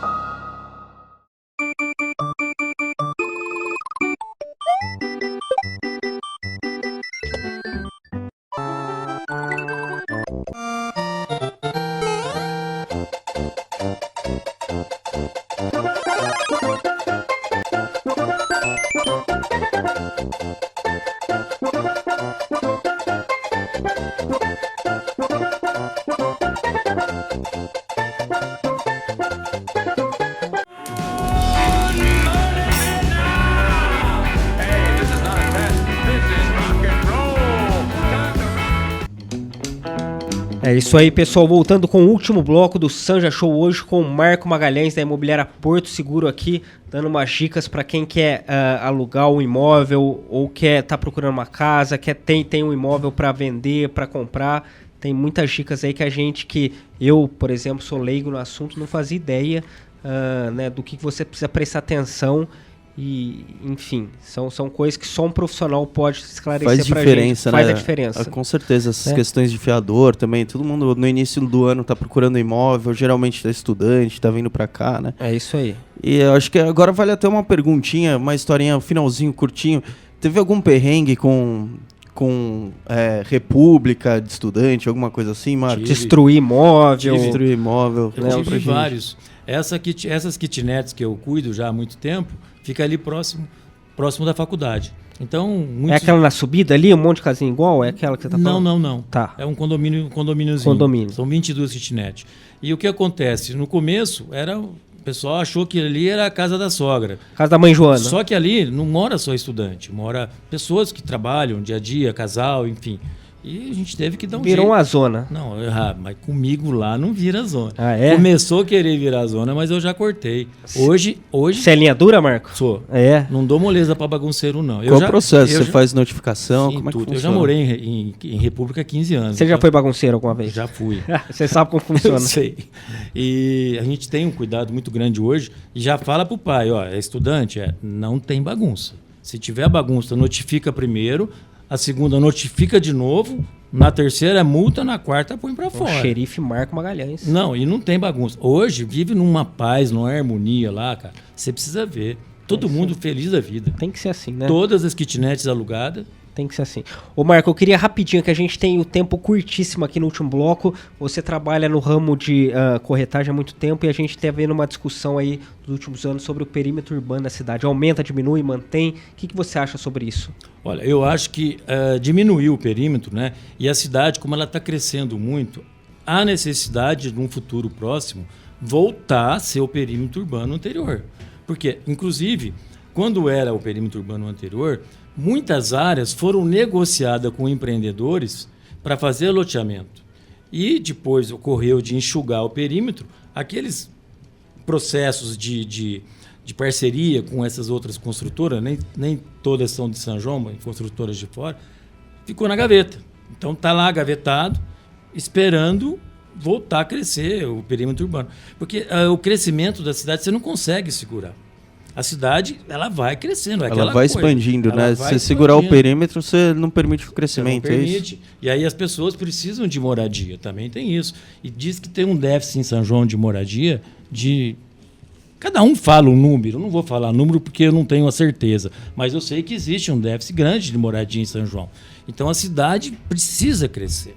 [SPEAKER 2] É isso aí, pessoal. Voltando com o último bloco do Sanja Show hoje com o Marco Magalhães da Imobiliária Porto Seguro aqui, dando umas dicas para quem quer alugar um imóvel ou quer tá procurando uma casa, tem um imóvel para vender, para comprar. Tem muitas dicas aí que eu, por exemplo, sou leigo no assunto, não fazia ideia né, do que você precisa prestar atenção. E, enfim, são coisas que só um profissional pode esclarecer pra gente. Faz a diferença.
[SPEAKER 3] Com certeza, essas questões de fiador também. Todo mundo no início do ano tá procurando imóvel, geralmente tá estudante, tá vindo pra cá, né?
[SPEAKER 2] É isso aí.
[SPEAKER 3] E eu acho que agora vale até uma perguntinha, uma historinha, um finalzinho curtinho. Teve algum perrengue com república de estudante, alguma coisa assim, Marcos?
[SPEAKER 2] Destruir imóvel.
[SPEAKER 6] Eu tive vários. Essas kitnets que eu cuido já há muito tempo, fica ali próximo da faculdade. Então,
[SPEAKER 2] É aquela na subida ali, um monte de casinha igual? É aquela que você tá falando?
[SPEAKER 6] Não.
[SPEAKER 2] Tá.
[SPEAKER 6] É um condomíniozinho. São 22 kitnets. E o que acontece? No começo, o pessoal achou que ali era a casa da sogra.
[SPEAKER 2] Casa da mãe Joana.
[SPEAKER 6] Só que ali não mora só estudante, mora pessoas que trabalham dia a dia, casal, enfim. E a gente teve que dar um jeito.
[SPEAKER 2] Virou uma zona.
[SPEAKER 6] Não, mas comigo lá não vira zona.
[SPEAKER 2] Ah, é?
[SPEAKER 6] Começou a querer virar zona, mas eu já cortei. Hoje...
[SPEAKER 2] Você é linha dura, Marco?
[SPEAKER 6] Sou.
[SPEAKER 2] É.
[SPEAKER 6] Não dou moleza pra bagunceiro, não.
[SPEAKER 3] Qual o processo? Você faz notificação?
[SPEAKER 6] Sim,
[SPEAKER 3] como é que funciona?
[SPEAKER 6] Eu já morei em República há 15 anos.
[SPEAKER 2] Você já foi bagunceiro alguma vez?
[SPEAKER 6] Já fui.
[SPEAKER 2] Você sabe como funciona.
[SPEAKER 6] Eu sei. E a gente tem um cuidado muito grande hoje e já fala pro pai, é estudante? Não tem bagunça. Se tiver bagunça, notifica primeiro, a segunda notifica de novo, na terceira é multa, na quarta põe pra fora.
[SPEAKER 2] O xerife Marco Magalhães.
[SPEAKER 6] Não, e não tem bagunça. Hoje vive numa paz, numa harmonia lá, cara. Você precisa ver. Todo mundo feliz da vida.
[SPEAKER 2] Tem que ser assim, né?
[SPEAKER 6] Todas as kitnets alugadas.
[SPEAKER 2] Tem que ser assim. Ô Marco, eu queria rapidinho, que a gente tem o tempo curtíssimo aqui no último bloco. Você trabalha no ramo de corretagem há muito tempo e a gente está vendo uma discussão aí dos últimos anos sobre o perímetro urbano da cidade. Aumenta, diminui, mantém? O que você acha sobre isso?
[SPEAKER 6] Olha, eu acho que diminuiu o perímetro, né? E a cidade, como ela está crescendo muito, há necessidade de, num futuro próximo, voltar a ser o perímetro urbano anterior. Porque, inclusive, quando era o perímetro urbano anterior, muitas áreas foram negociadas com empreendedores para fazer loteamento. E depois ocorreu de enxugar o perímetro, aqueles processos de parceria com essas outras construtoras, nem todas são de São João, mas construtoras de fora, ficou na gaveta. Então está lá gavetado, esperando voltar a crescer o perímetro urbano. Porque o crescimento da cidade você não consegue segurar. A cidade, ela vai crescendo.
[SPEAKER 3] Ela vai expandindo, né? Se segurar o perímetro, você não permite o crescimento.
[SPEAKER 6] Não permite. E aí as pessoas precisam de moradia, também tem isso. E diz que tem um déficit em São João de moradia de... Cada um fala um número, eu não vou falar número porque eu não tenho a certeza, mas eu sei que existe um déficit grande de moradia em São João. Então a cidade precisa crescer.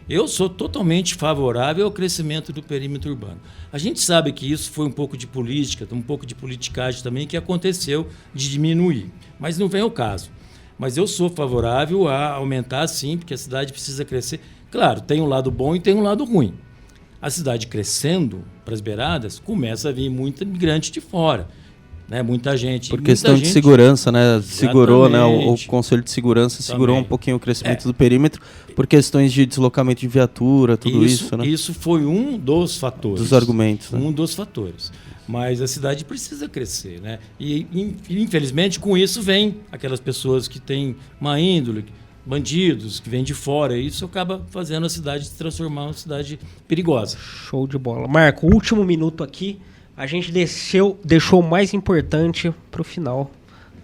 [SPEAKER 6] Eu sou totalmente favorável ao crescimento do perímetro urbano. A gente sabe que isso foi um pouco de política, um pouco de politicagem também que aconteceu de diminuir, mas não vem ao caso. Mas eu sou favorável a aumentar sim, porque a cidade precisa crescer. Claro, tem um lado bom e tem um lado ruim. A cidade crescendo para as beiradas, começa a vir muito imigrante de fora. Né? Muita gente.
[SPEAKER 3] Por questão de segurança, né? Segurou, né? O Conselho de Segurança segurou um pouquinho o crescimento do perímetro por questões de deslocamento de viatura, tudo isso, né?
[SPEAKER 6] Isso foi um dos fatores.
[SPEAKER 3] Dos argumentos. Né?
[SPEAKER 6] Um dos fatores. Mas a cidade precisa crescer, né? E, infelizmente, com isso vem aquelas pessoas que têm má índole, bandidos que vêm de fora. E isso acaba fazendo a cidade se transformar uma cidade perigosa.
[SPEAKER 2] Show de bola. Marco, último minuto aqui. A gente deixou o mais importante pro final,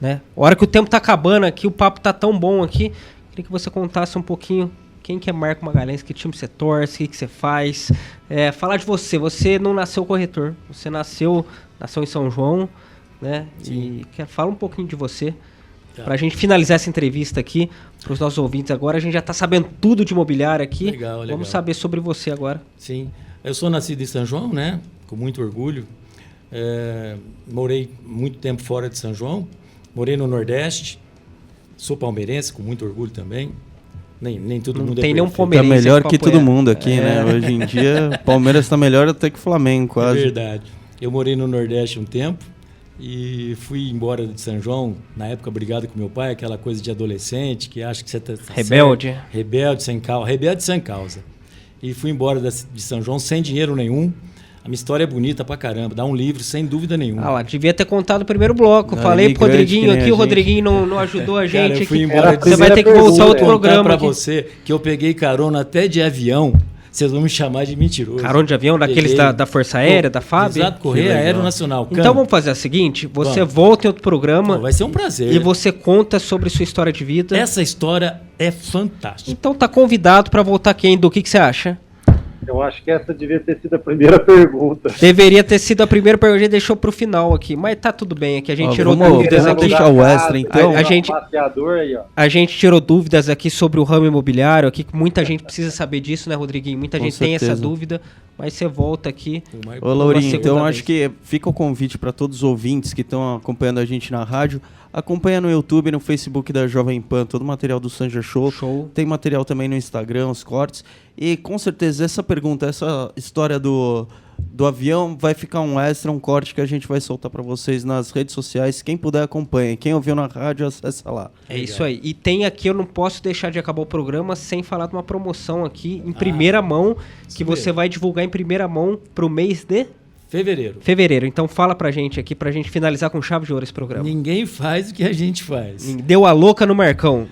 [SPEAKER 2] né? A hora que o tempo tá acabando aqui, o papo tá tão bom aqui, queria que você contasse um pouquinho quem que é Marco Magalhães, que time você torce, o que você faz. Falar de você. Você não nasceu corretor, você nasceu em São João, né? Sim. E fala um pouquinho de você. Tá. Pra gente finalizar essa entrevista aqui, pros nossos ouvintes agora, a gente já tá sabendo tudo de imobiliário aqui. Legal. Vamos saber sobre você agora.
[SPEAKER 6] Sim, eu sou nascido em São João, né? Com muito orgulho. Morei muito tempo fora de São João, morei no Nordeste, sou palmeirense com muito orgulho também. Nem todo mundo
[SPEAKER 2] tem nenhum palmeirense.
[SPEAKER 3] Tá melhor que todo mundo aqui, né? Hoje em dia, Palmeiras tá melhor até que o Flamengo, quase.
[SPEAKER 6] É verdade. Eu morei no Nordeste um tempo e fui embora de São João, na época brigado com meu pai, aquela coisa de adolescente que acha que você tá
[SPEAKER 2] rebelde.
[SPEAKER 6] Certo, rebelde sem causa. E fui embora de São João sem dinheiro nenhum. A minha história é bonita pra caramba, dá um livro sem dúvida nenhuma.
[SPEAKER 2] Ah lá, devia ter contado o primeiro bloco. Falei pro Rodriguinho aqui, o Rodriguinho não ajudou a gente.
[SPEAKER 6] Cara, eu fui embora
[SPEAKER 2] você vai ter que voltar outro programa
[SPEAKER 6] pra você que eu peguei carona até de avião. Vocês vão me chamar de mentiroso.
[SPEAKER 2] Carona de avião, daqueles da Força Aérea, da FAB?
[SPEAKER 6] Exato, Correio Aeronacional.
[SPEAKER 2] Então vamos fazer o seguinte, você volta em outro programa.
[SPEAKER 6] Vai ser um prazer.
[SPEAKER 2] E você conta sobre sua história de vida.
[SPEAKER 6] Essa história é fantástica.
[SPEAKER 2] Então tá convidado pra voltar aqui ainda. O que você acha?
[SPEAKER 4] Eu acho que essa devia ter sido a primeira pergunta.
[SPEAKER 2] Deveria ter sido a primeira pergunta, a gente deixou pro final aqui. Mas tá tudo bem aqui, a gente tirou dúvidas aqui.
[SPEAKER 3] Deixar o extra, então.
[SPEAKER 2] A gente tirou dúvidas aqui sobre o ramo imobiliário, aqui, que muita gente precisa saber disso, né, Rodriguinho? Muita gente tem essa dúvida, mas você volta aqui.
[SPEAKER 3] Ô, Laurinho, então acho que fica o convite para todos os ouvintes que estão acompanhando a gente na rádio. Acompanha no YouTube, no Facebook da Jovem Pan, todo o material do Sanja Show. Tem material também no Instagram, os cortes. E com certeza essa pergunta, essa história do avião vai ficar um extra, um corte que a gente vai soltar para vocês nas redes sociais. Quem puder acompanha. Quem ouviu na rádio, acessa lá.
[SPEAKER 2] É isso aí. E tem aqui, eu não posso deixar de acabar o programa sem falar de uma promoção aqui em primeira mão, que você vai divulgar em primeira mão pro mês de... Fevereiro. Então fala pra gente aqui, pra gente finalizar com chave de ouro esse programa.
[SPEAKER 6] Ninguém faz o que a gente faz.
[SPEAKER 2] Deu a louca no Marcão.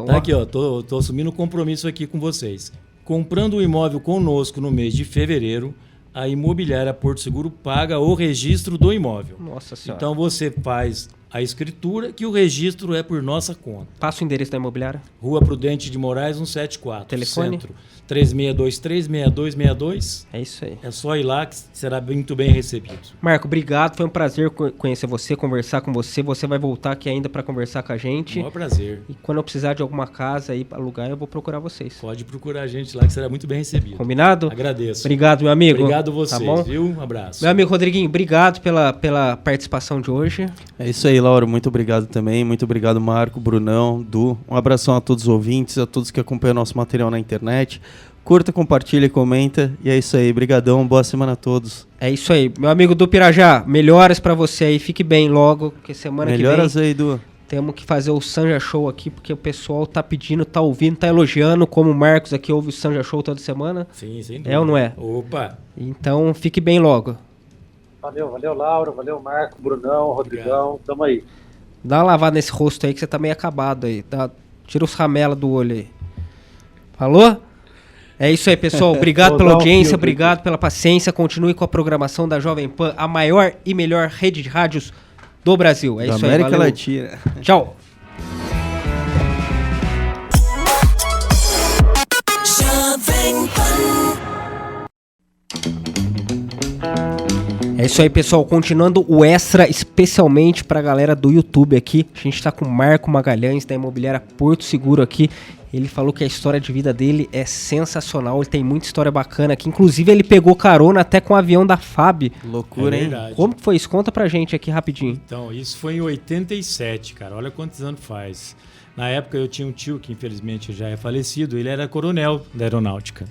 [SPEAKER 6] Tá aqui, ó. Tô assumindo um compromisso aqui com vocês. Comprando um imóvel conosco no mês de fevereiro, a imobiliária Porto Seguro paga o registro do imóvel.
[SPEAKER 2] Nossa Senhora.
[SPEAKER 6] Então você faz a escritura, que o registro é por nossa conta.
[SPEAKER 2] Passa o endereço da imobiliária.
[SPEAKER 6] Rua Prudente de Moraes, 174.
[SPEAKER 2] Telefone?
[SPEAKER 6] Centro, 3623-6262.
[SPEAKER 2] É isso aí.
[SPEAKER 6] É só ir lá que será muito bem recebido.
[SPEAKER 2] Marco, obrigado. Foi um prazer conhecer você, conversar com você. Você vai voltar aqui ainda para conversar com a gente.
[SPEAKER 6] Um maior prazer.
[SPEAKER 2] E quando eu precisar de alguma casa aí para alugar, eu vou procurar vocês.
[SPEAKER 6] Pode procurar a gente lá que será muito bem recebido.
[SPEAKER 2] Combinado?
[SPEAKER 6] Agradeço.
[SPEAKER 2] Obrigado, meu amigo.
[SPEAKER 6] Obrigado vocês,
[SPEAKER 2] tá bom?
[SPEAKER 6] Viu? Um abraço.
[SPEAKER 2] Meu amigo Rodriguinho, obrigado pela participação de hoje.
[SPEAKER 3] É isso aí, Laura. Muito obrigado também. Muito obrigado, Marco, Brunão, Du. Um abração a todos os ouvintes, a todos que acompanham nosso material na internet. Curta, compartilha e comenta. E é isso aí. Brigadão. Boa semana a todos.
[SPEAKER 2] É isso aí. Meu amigo Du Pirajá, melhoras pra você aí. Fique bem logo, que semana
[SPEAKER 3] melhoras
[SPEAKER 2] que vem...
[SPEAKER 3] aí, Du.
[SPEAKER 2] Temos que fazer o Sanja Show aqui, porque o pessoal tá pedindo, tá ouvindo, tá elogiando, como o Marcos aqui ouve o Sanja Show toda semana.
[SPEAKER 6] Sim, sem dúvida.
[SPEAKER 2] É ou não é?
[SPEAKER 6] Opa!
[SPEAKER 2] Então, fique bem logo.
[SPEAKER 4] Valeu, Laura, valeu, Marco, Brunão, Rodrigão, obrigado. Tamo aí.
[SPEAKER 2] Dá uma lavada nesse rosto aí que você tá meio acabado aí. Tira os ramelos do olho aí. Falou? É isso aí, pessoal. Obrigado pela audiência, obrigado pela paciência. Continue com a programação da Jovem Pan, a maior e melhor rede de rádios do Brasil. É isso aí,
[SPEAKER 3] América Latina.
[SPEAKER 2] Tchau. É isso aí, pessoal. Continuando o extra, especialmente pra galera do YouTube aqui. A gente tá com o Marco Magalhães, da imobiliária Porto Seguro aqui. Ele falou que a história de vida dele é sensacional. Ele tem muita história bacana aqui. Inclusive, ele pegou carona até com o avião da FAB.
[SPEAKER 3] Loucura, hein?
[SPEAKER 6] Verdade.
[SPEAKER 2] Como que foi isso? Conta pra gente aqui rapidinho.
[SPEAKER 6] Então, isso foi em 87, cara. Olha quantos anos faz. Na época, eu tinha um tio que, infelizmente, já é falecido. Ele era coronel da aeronáutica.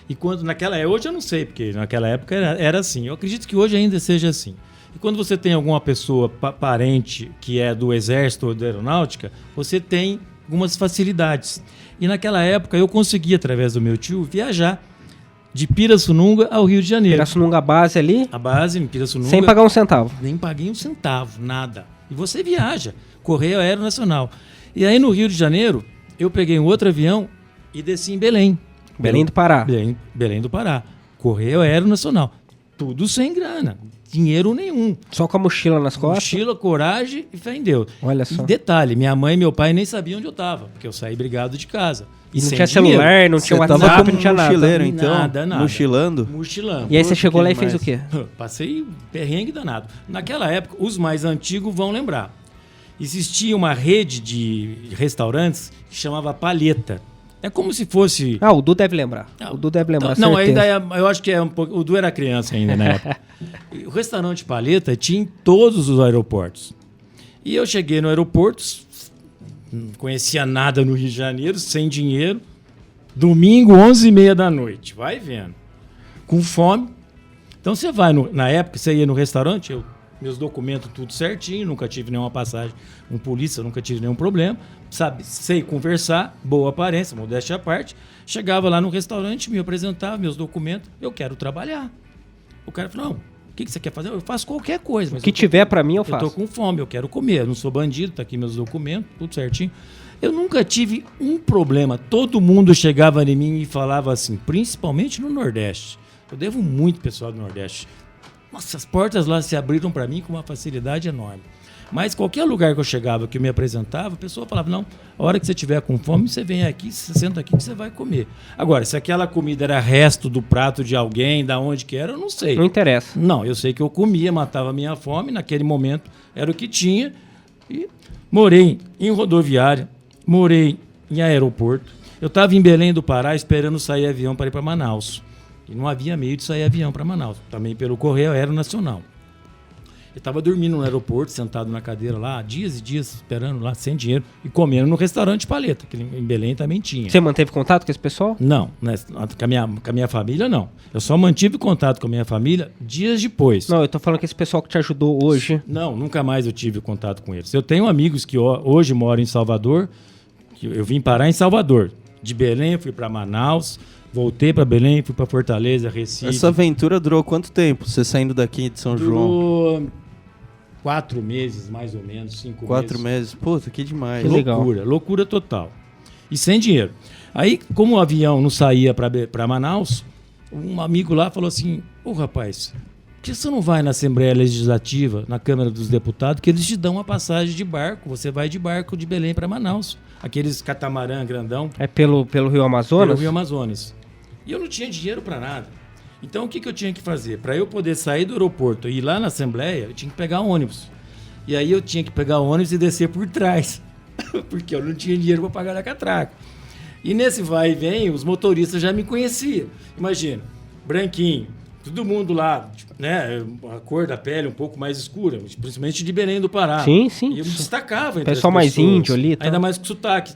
[SPEAKER 6] E quando hoje eu não sei, porque naquela época era assim. Eu acredito que hoje ainda seja assim. E quando você tem alguma pessoa parente que é do exército ou da aeronáutica, você tem algumas facilidades. E naquela época eu consegui, através do meu tio, viajar de Pirassununga ao Rio de Janeiro.
[SPEAKER 2] Pirassununga, a base ali?
[SPEAKER 6] A base em Pirassununga.
[SPEAKER 2] Sem pagar um centavo?
[SPEAKER 6] Nem paguei um centavo, nada. E você viaja, Correio Aeronacional. E aí no Rio de Janeiro, eu peguei um outro avião e desci em Belém.
[SPEAKER 2] Belém do Pará.
[SPEAKER 6] Belém do Pará. Correio Aeronacional. Tudo sem grana. Dinheiro nenhum.
[SPEAKER 2] Só com a mochila nas costas?
[SPEAKER 6] Mochila, coragem e fé em Deus.
[SPEAKER 2] Olha só.
[SPEAKER 6] E detalhe, minha mãe e meu pai nem sabiam onde eu tava, porque eu saí brigado de casa. E
[SPEAKER 2] não
[SPEAKER 6] sem
[SPEAKER 2] tinha
[SPEAKER 6] dinheiro.
[SPEAKER 2] celular, não tinha WhatsApp, não tinha nada.
[SPEAKER 3] Mochileiro, então?
[SPEAKER 6] Nada.
[SPEAKER 3] Mochilando?
[SPEAKER 2] E aí você chegou lá e fez o quê?
[SPEAKER 6] Passei perrengue danado. Naquela época, os mais antigos vão lembrar. Existia uma rede de restaurantes que chamava Palheta. É como se fosse...
[SPEAKER 2] o Du deve lembrar. O Du deve lembrar,
[SPEAKER 6] Não,
[SPEAKER 2] certeza.
[SPEAKER 6] ainda eu acho que é um pouco... O Du era criança ainda na época. O restaurante Palheta tinha em todos os aeroportos. E eu cheguei no aeroporto, não conhecia nada no Rio de Janeiro, sem dinheiro. Domingo, 11h30 da noite. Vai vendo. Com fome. Então você vai... Na época, você ia no restaurante... Meus documentos tudo certinho, nunca tive nenhuma passagem com polícia, nunca tive nenhum problema. Sei conversar, boa aparência, modéstia à parte. Chegava lá no restaurante, me apresentava meus documentos, eu quero trabalhar. O cara falou, não, o que você quer fazer? Eu faço qualquer coisa. Mas
[SPEAKER 2] o que tiver pra mim eu faço.
[SPEAKER 6] Eu tô com fome, eu quero comer, eu não sou bandido, tá aqui meus documentos, tudo certinho. Eu nunca tive um problema. Todo mundo chegava em mim e falava assim, principalmente no Nordeste. Eu devo muito pessoal do Nordeste. Nossa, as portas lá se abriram para mim com uma facilidade enorme. Mas qualquer lugar que eu chegava, que eu me apresentava, a pessoa falava, não, a hora que você estiver com fome, você vem aqui, você senta aqui que você vai comer. Agora, se aquela comida era resto do prato de alguém, da onde que era, eu não sei.
[SPEAKER 2] Não interessa.
[SPEAKER 6] Não, eu sei que eu comia, matava a minha fome, naquele momento era o que tinha. E morei em rodoviária, morei em aeroporto. Eu estava em Belém do Pará esperando sair avião para ir para Manaus. E não havia meio de sair avião para Manaus, também pelo Correio Aeronacional. Eu estava dormindo no aeroporto, sentado na cadeira lá, dias e dias esperando lá, sem dinheiro, e comendo no restaurante Palheta, que em Belém também tinha.
[SPEAKER 2] Você manteve contato com esse pessoal?
[SPEAKER 6] Não, com a minha família não. Eu só mantive contato com a minha família dias depois.
[SPEAKER 2] Não, eu tô falando que esse pessoal que te ajudou hoje...
[SPEAKER 6] Não, nunca mais eu tive contato com eles. Eu tenho amigos que hoje moram em Salvador, que eu vim parar em Salvador. De Belém eu fui para Manaus... Voltei para Belém, fui para Fortaleza, Recife.
[SPEAKER 3] Essa aventura durou quanto tempo? Você saindo daqui de São João?
[SPEAKER 6] Durou 4 meses, mais ou menos, 5 meses.
[SPEAKER 3] 4 meses? Puta, que demais.
[SPEAKER 2] Que legal.
[SPEAKER 6] Loucura total. E sem dinheiro. Aí, como o avião não saía para Manaus, um amigo lá falou assim, rapaz, por que você não vai na Assembleia Legislativa, na Câmara dos Deputados, que eles te dão uma passagem de barco, você vai de barco de Belém para Manaus. Aqueles catamarã grandão.
[SPEAKER 2] É pelo Rio Amazonas?
[SPEAKER 6] Pelo Rio Amazonas. E eu não tinha dinheiro para nada. Então, o que eu tinha que fazer? Para eu poder sair do aeroporto e ir lá na Assembleia, eu tinha que pegar ônibus. E aí eu tinha que pegar ônibus e descer por trás, porque eu não tinha dinheiro para pagar a catraca. E nesse vai e vem, os motoristas já me conheciam. Imagina, branquinho, todo mundo lá, né? A cor da pele um pouco mais escura, principalmente de Belém do Pará.
[SPEAKER 2] Sim, sim.
[SPEAKER 6] E eu me destacava entre
[SPEAKER 2] pessoal
[SPEAKER 6] as
[SPEAKER 2] mais
[SPEAKER 6] pessoas,
[SPEAKER 2] índio ali.
[SPEAKER 6] Ainda mais com sotaque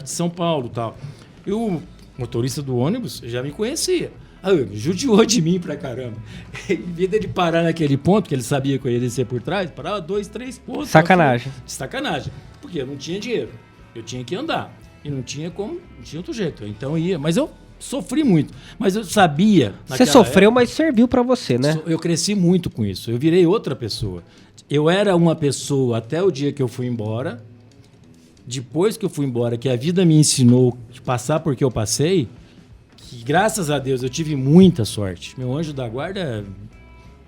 [SPEAKER 6] de São Paulo e tal. E o motorista do ônibus já me conhecia. Judiou de mim pra caramba. Em vez de parar naquele ponto, que ele sabia que eu ia descer por trás, parava 2, 3 pontos.
[SPEAKER 2] Sacanagem.
[SPEAKER 6] Sacanagem. Porque eu não tinha dinheiro. Eu tinha que andar. E não tinha outro jeito. Então ia. Mas eu sofri muito. Mas eu sabia.
[SPEAKER 2] Você sofreu, mas serviu pra você, né?
[SPEAKER 6] Eu cresci muito com isso. Eu virei outra pessoa. Eu era uma pessoa até o dia que eu fui embora. Depois que eu fui embora, que a vida me ensinou a passar por que eu passei, que graças a Deus eu tive muita sorte. Meu anjo da guarda,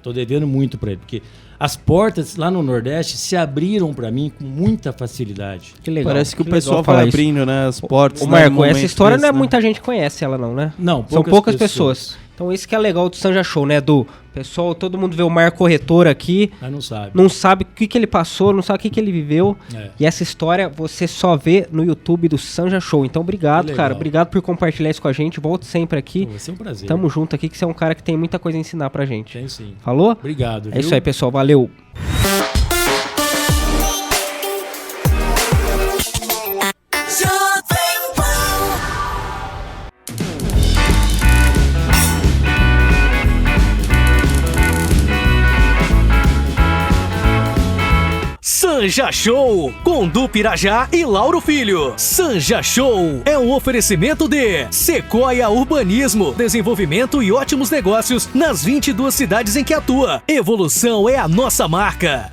[SPEAKER 6] tô devendo muito para ele, porque as portas lá no Nordeste se abriram para mim com muita facilidade.
[SPEAKER 3] Que legal. Parece que o pessoal vai abrindo, né, as portas.
[SPEAKER 2] O Marco, essa história não é muita gente conhece ela não, né?
[SPEAKER 6] Não,
[SPEAKER 2] são poucas pessoas. Então isso que é legal do Sanja Show, né, do pessoal, todo mundo vê o Marco Corretor aqui,
[SPEAKER 6] mas
[SPEAKER 2] não sabe o que ele passou, não sabe o que ele viveu, e essa história você só vê no YouTube do Sanja Show. Então obrigado, cara, obrigado por compartilhar isso com a gente, volte sempre aqui.
[SPEAKER 6] Vai ser um prazer.
[SPEAKER 2] Tamo junto aqui, que você é um cara que tem muita coisa a ensinar pra gente.
[SPEAKER 6] Tem sim.
[SPEAKER 2] Falou?
[SPEAKER 6] Obrigado.
[SPEAKER 2] É isso aí, pessoal, valeu.
[SPEAKER 1] Sanja Show, com Du Pirajá e Lauro Filho. Sanja Show é um oferecimento de Sequoia Urbanismo, desenvolvimento e ótimos negócios nas 22 cidades em que atua. Evolução é a nossa marca.